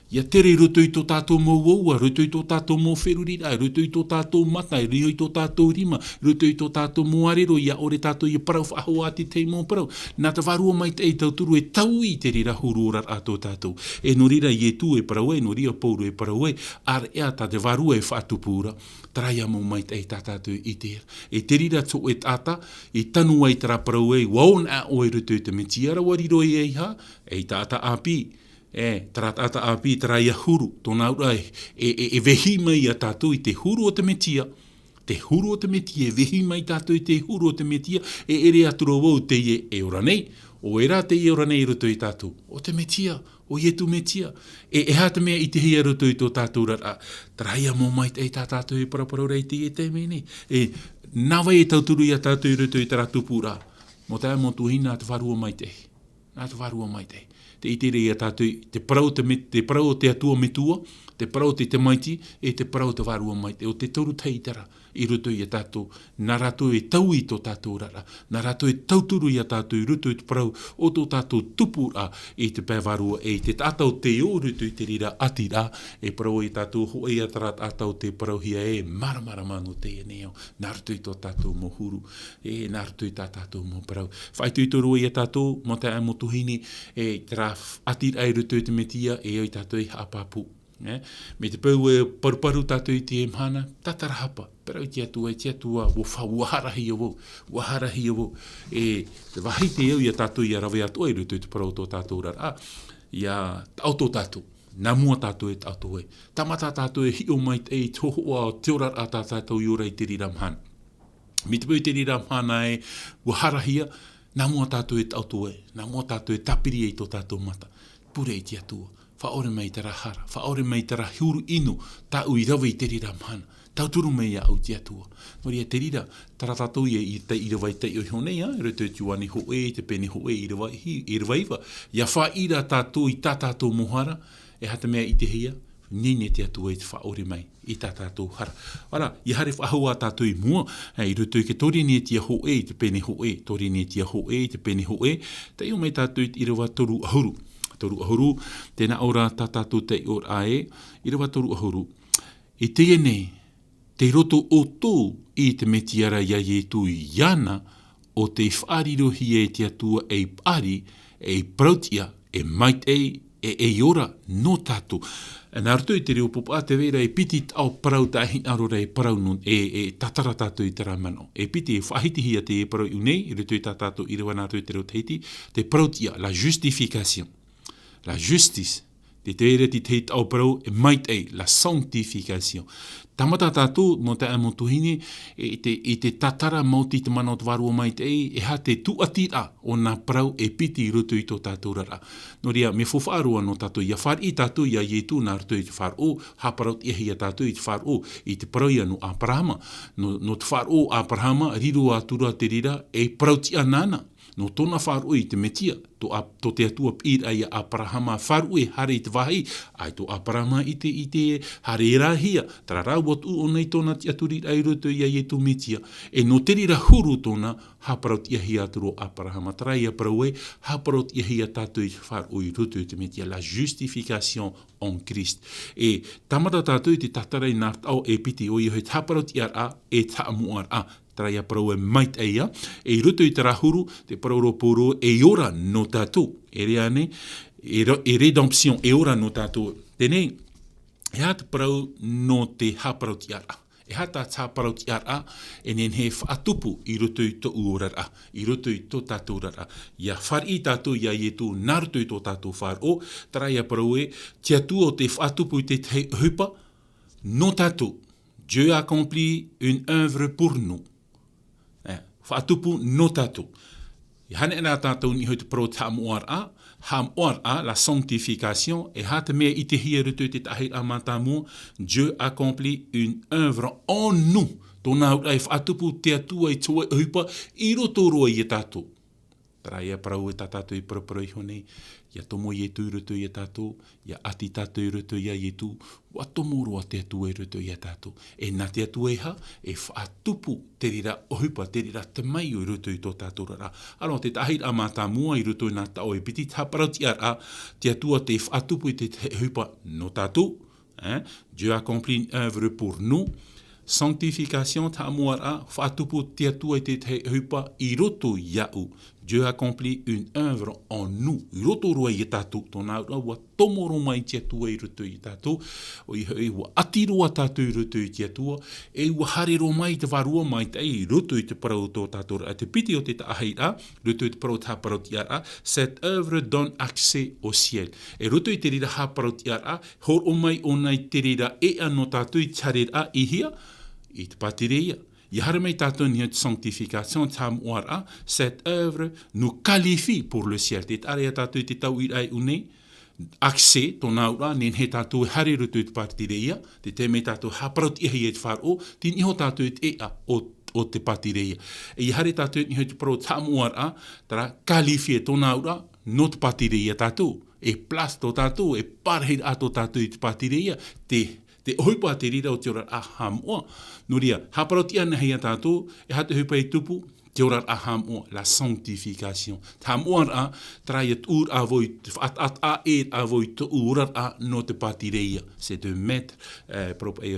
Ia tere I roto I tō tātou mō waua, roto I tō tātou mō wherurira, roto I tō tātou mata, rio I tō tātou rima, roto I tō tātou mō arero, ia ore tātou ia parau whaho ati tei mō parau. Nā te varua mai te tauturu e tau I te rira huru ora a tō tātou. E no rira ietu e parau e, no rira pouro e parau e, ar ea tā te varua e whaatupura. Traia mō mai te tātou I te. E te rira tō e tāta, I tanu ai tara parau e, waon a oe roto I te metiara wariro e ha, e tāta api. Tata api traia huru, tōna ura e vehi mai a tātou I te huru o te metia. Te huru o te metia, e vehi mai tātou I te huru o te metia, ere atura wau te e ora nei, o era te ora nei roto I tātou. O te metia, o ietu metia. Ha te mea I te hea roto I tō tātou rara. Traia mō mai te tātou I paraparau rei te te mene. Nawa e tauturu I a tātou I roto I tara tupura. Mo te mo tuhina te varua mai te. Nā te varua mai te. Te itere ia tātou, te parau o te atua metua, te parau te maiti, te parau te varua mai te, o te toru teitara, I roto ia tātou, nā rātou e tau I tō tātou rara, nā rātou e tauturu ia tātou I roto I te parau, o tō tātou tupura, te pē varua, te tātou te o roto I te rira ati rā, parau I tātou hoe atara tātou te parau hia maramara manu te eneo, nā roto I tō tātou mo huru, nā roto I tātou mo parau. Whaitu I tō rua ia tātou, mo te ai mo tuhini, tera ati ai roto I te metia, oi tātou I haapapu. Me te pau e paruparu tātou I te mhana, tatara hapa, pero I te atua, o whawaharahi o wau, te wahi te au ia tātou I rawe atua I roto I te parau tō tātou rara, ia auto tātou, nā mua tātou e tātou e, tamata tātou e hio mai te tohoa o te ora a tātou I ora I te rira mhana. Me te pau I te rira mhana waharahia, nā mua tātou e tātou e, nā mua tātou e tapiri I tō tātou mata, pure I te atua. Whaore mai tara hara, whaore mai tara huru inu, tā ui rawa I te rira mhana, tauturu mai au te atua. Noria te rira, tara tātou I te irawa I te iohonei, roto I tuani hoe, te pene hoe I rawa iwa. Ia whaira tātou I tā tātou mohara, hata mea I te hia, nene te atua I te whaore mai I tā tātou hara. Ara, I hare whahua tātou I mua, I roto I ke tori ne tia hoe, te pene hoe, tori ne tia hoe, te pene hoe, te iu mai tātou I rawa toru ahuru. Toru ahuru, tēnā ora tātātou te or ae, I rawa toru ahuru. I te ene, te roto o tō I te metiara ia ietu I iana, o te whaarirohi te atua pari, prautia, mait ora no tātou. Nā rato I te reo popa te vera piti au parau tahi arora parau nun, tatara tātou I tera mano. Piti whahitihi a te parau unei, I rato I tātou I rewa nātou I te reo Tahiti, te prautia, la justification. La justice, te tere ti te au parau, mait la sanctification. Tamata tātou, mo te amo tuhine, te tatara mauti te mana o te varua mai te ha te tuatira o nā parau piti I roto I tō tātou rara. No ria, me whawharua no tātou, ia whar I tātou, ia ietu nā roto I te whar o, ha parau te ehi a tātou I te whar o, I te parau ia no Abrahama. No te whar o Abrahama, riro atura te rira, parau ti anana. No tōna wharu I te metia, to te atua pira I a Abrahama wharu hare I te wahi, ai tō Abrahama I te hare rahia, tara rau watu o nei tōna te aturi ai roto I a ietu metia, no te rira huru tōna, haparau ti ahi aturo Abrahama, traia parau haparau ti ahi tātou I wharu I roto I te metia, la justification en Christ. Tamata tātou I te tatarai nā tau piti o I hoi haparau ti ara, taamu ara, traia parau mait eia, roto I te rahuru, te parau roporo, ora no tātou, reane, redemption, ora no tātou. Tēnei, hea te parau no te haparau ti ara, E hata tā parau ti ara, e nen he whaatupu i roto i to uorara, i roto i to tātou rara. Ia whari tātou ia i tu naruto i to tātou wharo, tara ia parau e, tia tu o te whaatupu i te hupa, no tātou. Dieu accomplit une œuvre pour nous. Whaatupu no tātou. I hane nā tātou ni hoi te parau tā moara, la sanctification, et hâte me ite hia rutu te tahi amatamu, Dieu accomplit une œuvre en nous. Tōna urai whaatupu te atua i toa hupa, i roto roa i tātou. Tara ia parau e tātou i parapara i hone, ia tomo i tu rutu i tātou, ia ati tātou i rutu i tu, wa tomo roa te atua i rutu i tātou. E nā te atua i ha, e whaatupu te rira ohupa, te rira te mai o i rutu i tō tātou rara. Alo, te tahir a mātā mua i rutu i nā tau e piti, tā parau ti ara, te atua te whaatupu i te hupa no tātou. Dieu accomplit une œuvre pour nous. Sanctification ta moara, whaatupu te atua i te hupa i roto iau. Dieu accomplit une œuvre en nous. I roto roa i tātou, tōna ua tomoro mai te atua i roto i tātou, o i ua atiroa tātou i roto i te atua, e ua harero mai te varua mai te i roto i te parau tō tātou. A te piti o te taahira, roto i te parau tā parau tiara, cette œuvre donne accès au ciel. E roto i te rira ha parau tiara, hor o mai o nei te rira e ano tātou i tarera i hia, i te patireia. I haramei tātou ni de sanctification tam oara, cette œuvre nous qualifie pour le ciel. Te tarea tātou te tau irai une, accès, tōna ura, nen he tātou hare rutu te patireia, te teme tātou haparot ihi e te wharo, tin iho tātou te ea o te patireia. E i hare tātou ni te pro tam oara, tara qualifie tōna ura, no te patireia tātou. E plus tō tātou, e parheir ato tātou i te patireia, te oipa te rira o te ora ahamoa. Nuria, haparoti ana hei tātou, e hate hupa i tupu, te ora ahamoa, la sanctification. Tā moa a, trai at ur a voi, at a e a voi te ura a no te patireia. C'est de mettre,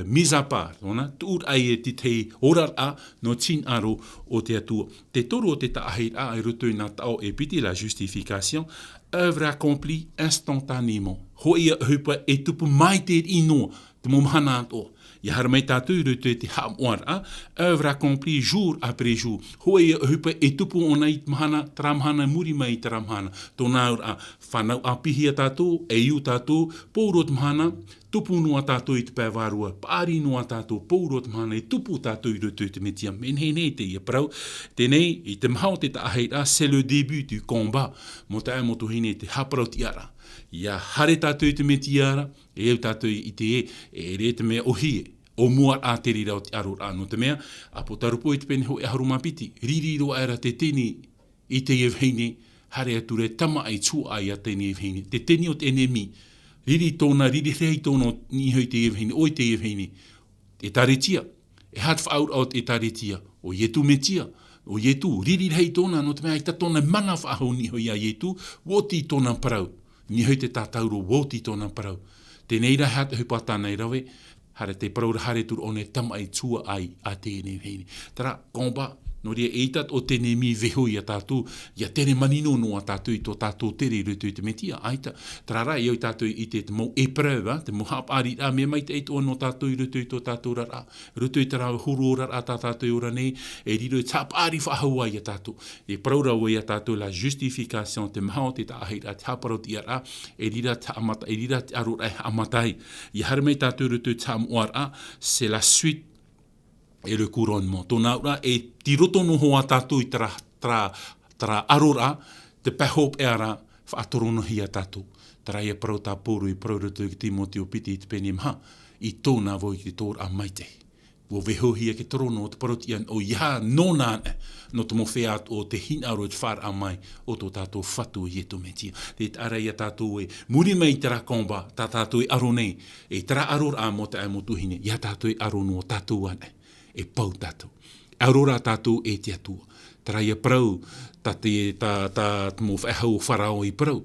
mise à part, te ur a e te ora a no tin aro o te atua. Te toru o te taahir a e rutu i nā tau e piti la justification, œuvre accomplie instantanément. Hoi a hupa e tupu mai te inoa, te momhana ato. I haramei tātou i rutu te hamoara, œuvre accomplie jour après jour. Hoi a hupa e tupu o nei mahana, tramhana, muri mai tramhana. Tōna ura whanau apihia tātou, e iu tātou, pōrot mahana, tupu noa tātou i te pēwarua, pāri noa tātou, pōrot mahana, e tupu tātou i rutu te metia. Menhene te ia parau, tenei, i te mahau te taaheira, c'est le début du combat. Mo tae motu hine te haparau tiara. Ia hare tātou i te me tiara, e au tātou i te e re te mea ohie, o mua a te rira o te arora no te mea, a po tarupo i te pene ho e harumapiti, ririro aera te teni i te evheine, hare ature tama ai tua ai a teni evheine, te teni o te enemi, riri rei tōna ni hoi te evheine, oi te evheine, e taretia, e hat whaur au te taretia, o ietu metia, o ietu, riri rei tōna no te mea, i ta tōna mana whahau ni hoi a ietu, woti tōna parau. Ni hoi te tātauro woti tōna parau. Tēnei rai hata hupata nei rawe, hare te parau hare turu o ne tama i tua ai a tēnei heini. Tara, komba, no rea eitat o tēnei mi veho i a tātou, ia tēnei manino no a tātou i tō tātou tere rutu i te metia. Aita, tara rai au tātou i te mou epreuva, te mou hapari a me mai te eito no tātou i rutu i tō tātou rara. Rutu i tara huru rara a tātou ora nei, e riro i tāpari whahau ai a tātou. E praura o i a tātou la justification te mahao te tāheira te haparau ti ara, e rira te amata, e rira te aro rai amatai. I harmei tātou rutu i tāmuara, c'est la suite et le couronnement. Tōna ura e tiroto no hoa tātou i tra arora, te pehop e ara whaatorono hi a tātou. Tara ia parau tā poru i parau rutu ki Timoteo piti i te pene maha, i tōna voi ki tōra a maite. Wo veho hia ke torono o te parau tian o iha no nāne, no te mowhea o te hinaro te whar a mai o tō tātou whatu i eto metia. Te ara ia tātou e muri mai tera komba, tā tātou e aro nei, e tera arora mo te ai motuhine, ia tātou e aro no tātou ane. E pau tātou. Aurora tātou e te atua. Tara ia parau, ta mo whahau wharao i parau.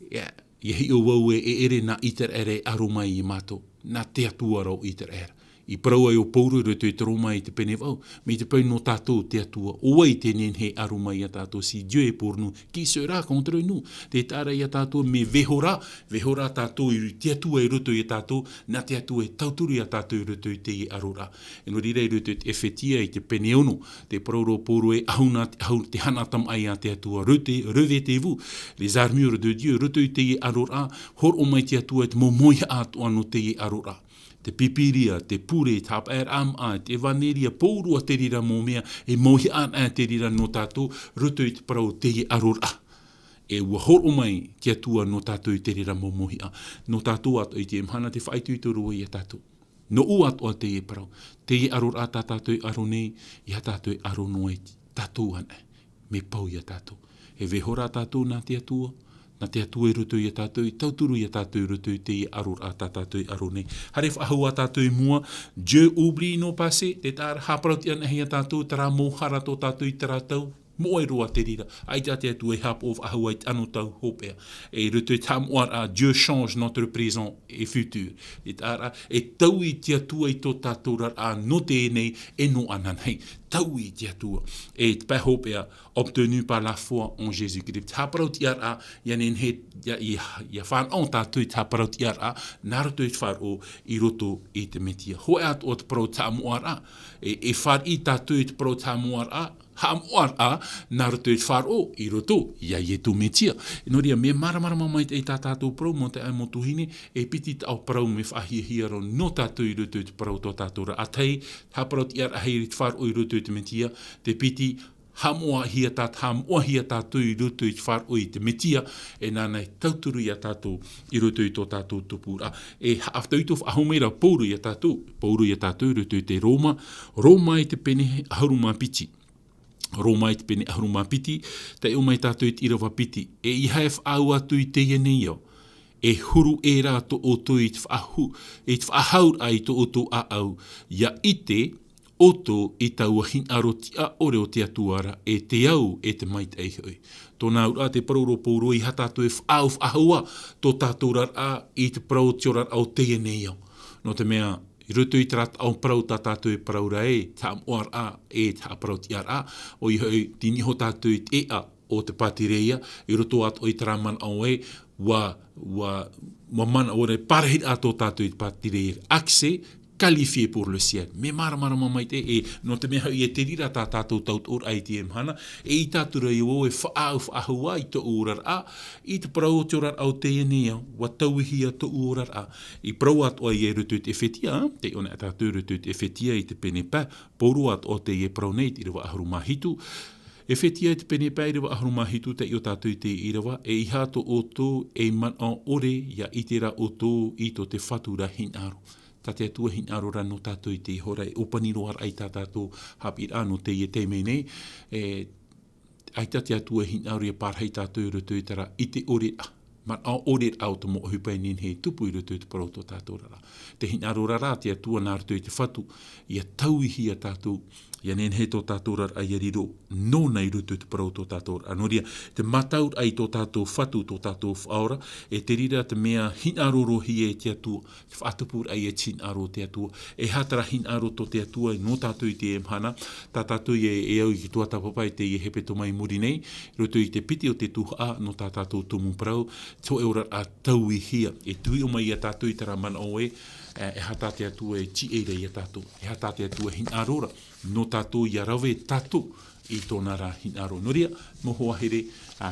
Ia hi o wau e ere na iter ere aromai i mato. Na te atua rau iter ere. I parau ai o pauru roto i te roma i te pene vau. Me te pau no tātou te atua. Oai te nen he aruma i a tātou si Dieu e pornu. Ki sera contre nous. Te tāra i a tātou me vehora. Vehora tātou i te atua i roto i a tātou. Na te atua i tauturu i a tātou i roto i te i arora. E no rira i roto i te efetia i te pene ono. Te parau ro poru e ahuna te hanatam ai a te atua. Revêtez-vous. Les armures de Dieu. Roto i te i arora. Hor o mai te atua i te momoia atu anu te i arora. Te pipiria, te pure, tap am a, te vaneria, pōrua te rira mō mea, e mohi an a te rira no tātou, ruto i te parau te i arora. E ua horo mai kia tua no tātou i te rira mō mohi a. No tātou ato i te mhana te whaitu i te rua i a tātou. No u ato a te i parau. Te i arora ta tātou i aro nei, i a tātou i aro noe tātou ane. Me pau i a tātou. E vehora tātou nā te atua. Na te atua i roto i a tātou, i tauturu i a tātou i roto i te i arur a tātou i aro nei. Hare whahau a tātou i mua, Dieu oublie no passé, te tāra haparauti anahi a tātou, tara mōhara tō tātou i tara tau, mo e roa te rira. Ai te atua i hap of ahau ai anu tau hopea. E roto i tamuar a Dieu change notre présent et futur. E tāra, e tau i te atua i tō tātou rar a no te nei e no ananhei. Tau i te atua. E te pahopea obtenu par la foi en Jésus-Christ. Haparauti ar a, yanen he, ya whan on tātou i haparauti ar a, naroto i wharo i roto i te metia. Hoe at o te parau tamuar a. E whar i tātou i te parau tamuar a, hamuar a, naroto i wharo i roto, ia i e tu metia. No ria, me maramarama mai te tā tātou parau, mo te ai mo tuhine, e piti tau parau me whahia ro no tātou i roto i te parau tō tātou ra. A tei, haparauti ar a hei i te wharo i roto i te metia, te piti hamoa hia tātou i roto i te wharo i te metia, e nānei tauturu i a tātou i roto i tō tātou tupura. E haftautuf ahomera pouru i a tātou i roto i te Roma, Roma i te pene ahuruma piti. Roma i te pene ahuruma piti, te o mai tātou i te irawa piti, e i hae whaau atu i te ienei au. E huru e rā to o to i te whahaur ai to o to a au, ia ite oto i taua hin aro ti a ore o te atuara e te au e te mai te eihoi. Tōna ura te paroro pōro i hatatu e whaahua tō tātou a i te parau te orar au te nei au. No te mea, i rutu i trat au parau tā tātou e paraura e, tā amuar a e tā parau ti ar a, o i hoi tiniho tātou i te a o te patireia, i rutu at o i taraman au e, wa mana ore parahit a tō tātou i te patireia. Akse, qualifié pour le ciel. Me mara mai te e no te mea i e te rira tā tātou tautor ai te mhana e i tātura i o e whaahua i te urar a i te parau te orar au te enea wa tauhia te urar a i parau at o i e rutu te whetia te one a tātou rutu te whetia i te pene pā poru at o te e parau nei i rewa ahuruma hitu e whetia i te pene pā i rewa ahuruma hitu te i o tātou te i rewa e i hato o tō e man o ore ia i te ra o tō i to te whatura hin aro. Tā te atua hin arora no tātou i te hora e opaniro ar ai tā tātou hapir anu te i te menei ai tā te atua hin aro i pārhei tātou i rutu i tara i te ore a man a ore au te mo hupai nin he tupu i rutu i te parau tō tātou rara. Te hin arora rā te atua nā rutu i te whatu i a tauihi a tātou ia nen he tō tātou rar ai ariro no nei rutu te parau tō tātou anoria te mataut ai tō tātou whatu tō tātou whaora e te rira te mea hin aroro hi e te atua te whaatupur ai e tin aro te atua e hatara hin aro tō te atua no tātou i te emhana tā tātou e au i ki tua tapapai te i hepe tō mai muri nei rutu i te piti o te tuha no tā tātou tumu parau tō eura a tau i hia e tui o mai a tātou i tara mana oe e hata te atua e ti eira i a tātou e hata te atua hin arora no tātou i arawe tātou i tōna rā hin aro. Noria, moho ahere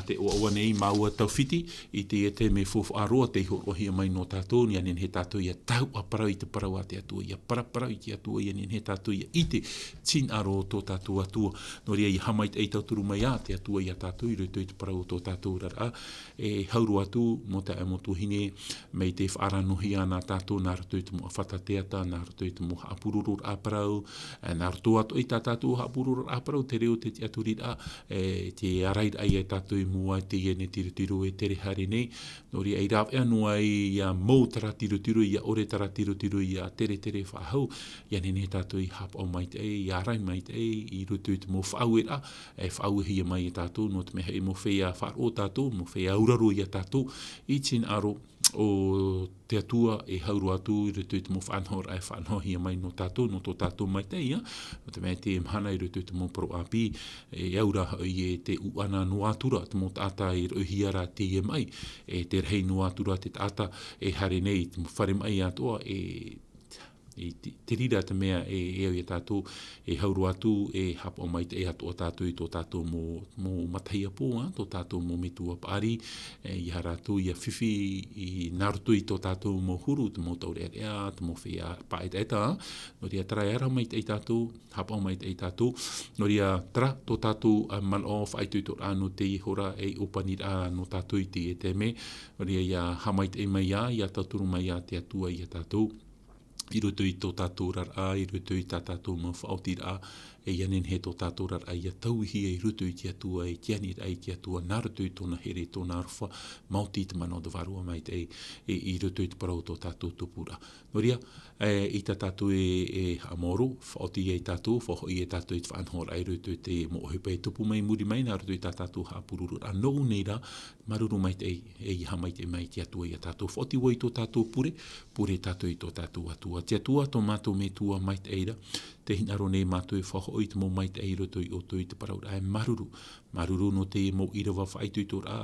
te oa nei maua tauwhiti i te e te me fofu aroa te horohia mai no tātou ni anen he tātou i a tau a parau i te parau a te atua i a paraparau i te atua i anen he tātou i te tin aro tō tātou atua. Noria i hamait ei tauturu mai a te atua i a tātou i rutu i te parau tō tātou rara e hauru atu mo te amotu hine mei te whaaranohi ana tātou nā rutu i te mua whatateata, nā rutu i te mua hapururur a parau, nā rutu atu i tā tātou hapururur a parau te reo te aturira te araid ai e tātou i mua te iene tirutiru e tere hare nei. Nori ai rāw ea noa i a mou tara tirutiru i a ore tara tirutiru i a tere whahau. Ia nene tātou i hap au mai te e, i arai mai te e, i rutu i te mo whau e ra, e whau hia mai e tātou, no te meha e mo whea whar o tātou, mo whea uraru i a tātou, i tin aro o te atua e hauru atu i rutu i te mo whanhor ai whanhohi mai no tātou, no tō tātou mai te ia. No te mea te mhana i rutu i te mo pro api, e aura i e te uana nuatura, te mo tāta i ruhiara te ia mai, e te rei nuatura te tāta e hare nei, te mo whare mai atoa te rira te mea e au i tātou e hauru atu e hapo mai te e atoa tātou i tō tātou mo matahia pō, tō tātou mo metua pāri, i haratu i a whiwhi i narutu i tō tātou mo huru, te mo taure area, te mo whia paet eta, no ria trai ara mai te tātou, hapo mai te tātou, no ria tra tō tātou malo whaitu i tō anu te hora e upanira no tātou i te e te me, no ria ia hamai te mai ia tauturu mai ia te atua i a tātou, i roto i tō tātou rara, i roto i tā tātou ma whaoti rā, e ianen he tō tātou rara, i a tauhi e roto i te atua, e tiani ai te atua, nā roto i tōna here, tōna arwha, mauti te mana o te varua mai te i roto i te parau tō tātou tupura. No ria, i tā tātou e amoro, whaoti e tātou, whahoi e tātou i te whanhora, i roto i te mo ohepa e tupu mai muri mai, nā roto i tā tātou hapururu, anō nei rā, maruru mai te e iha mai te mai te atua i a tātou, whaoti wai tō tātou pure tātou i tō tātou atua. Te atua tō mātou me tua mai te eira, te hinaro nei mātou e whahoi te mo mai te eira to i oto i te parau rā e maruru. Maruru no te mo irawa whaitu i tō rā,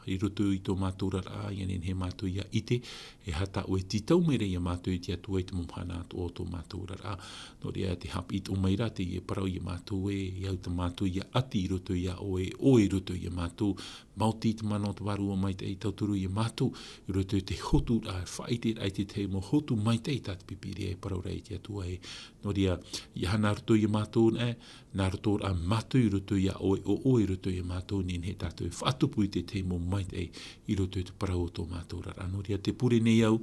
i roto i tō mātou rā, ianen he mātou ia ite, e hata o e titau mere i a mātou i te atua i te mumhana ato o tō mātou rā. No rea te hap i tō mai rā, te i e parau i a mātou e, i au te mātou i a ati i roto i a oe, oe roto i a mātou, mauti te mana o te warua mai te i tauturu i a mātou, i roto i te hotu rā, whaite ai te mo hotu mai te i tāti pipiri e parau rā i te atua e. No rea, i hana roto i a mātou nā roto rā mātou i roto i a oe, o oe roto i a mātou, nin he tātou e whaatupu i te mo mai te i roto i te parau o tō mātou rā. No rea, te pure nei au,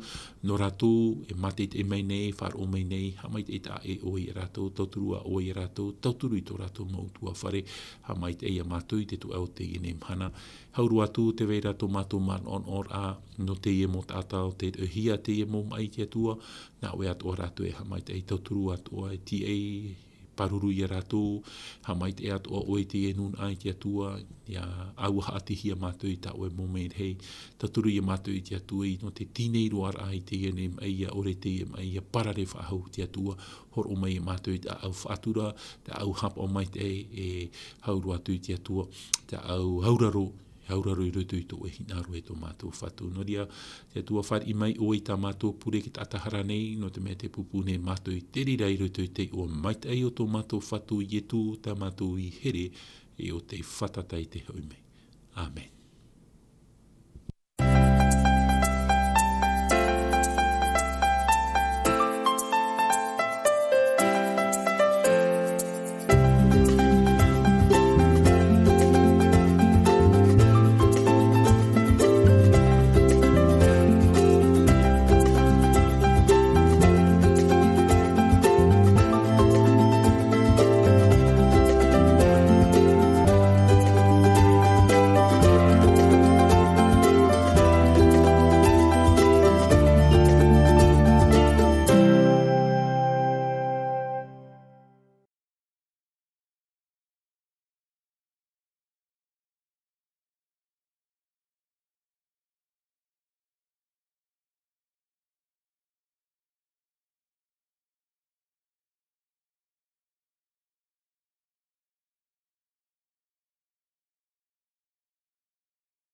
no rātou, e mate te mai nei, whar o mai nei, hamai te tā e oe i rātou, tauturua oe i rātou, tauturu i tō rātou mautua whare, hamai te e a mātou i te tu au te i ne mhana. Hauru atu te wei rātou mātou man on or a, no te e mo tātau, te hia te e mo mai te atua, nā oe atua rātou e hamai te e tauturu atua e ti e, paruru i a rātou, hamai te atua oe te e nun ai te atua, ia au haati hia mātou i tā oe mo mei hei, tauturu i a mātou i te atua i no te tinei roar ai te e ne mai a ore te e mai a parare whahau te atua, hor o mai i mātou i tā au whātura, tā au hap o mai te e hauru atu i te atua, tā au hauraro i roto i tō e hinaro e tō mātou whatu. No ria, te atua whari mai o i tā mātou pure ki tātahara nei, no te mea te pupu ne mātou i te rira i roto i te o maitai o tō mātou whatu i e tū tā mātou i here e o te whatatai te haume. Amen.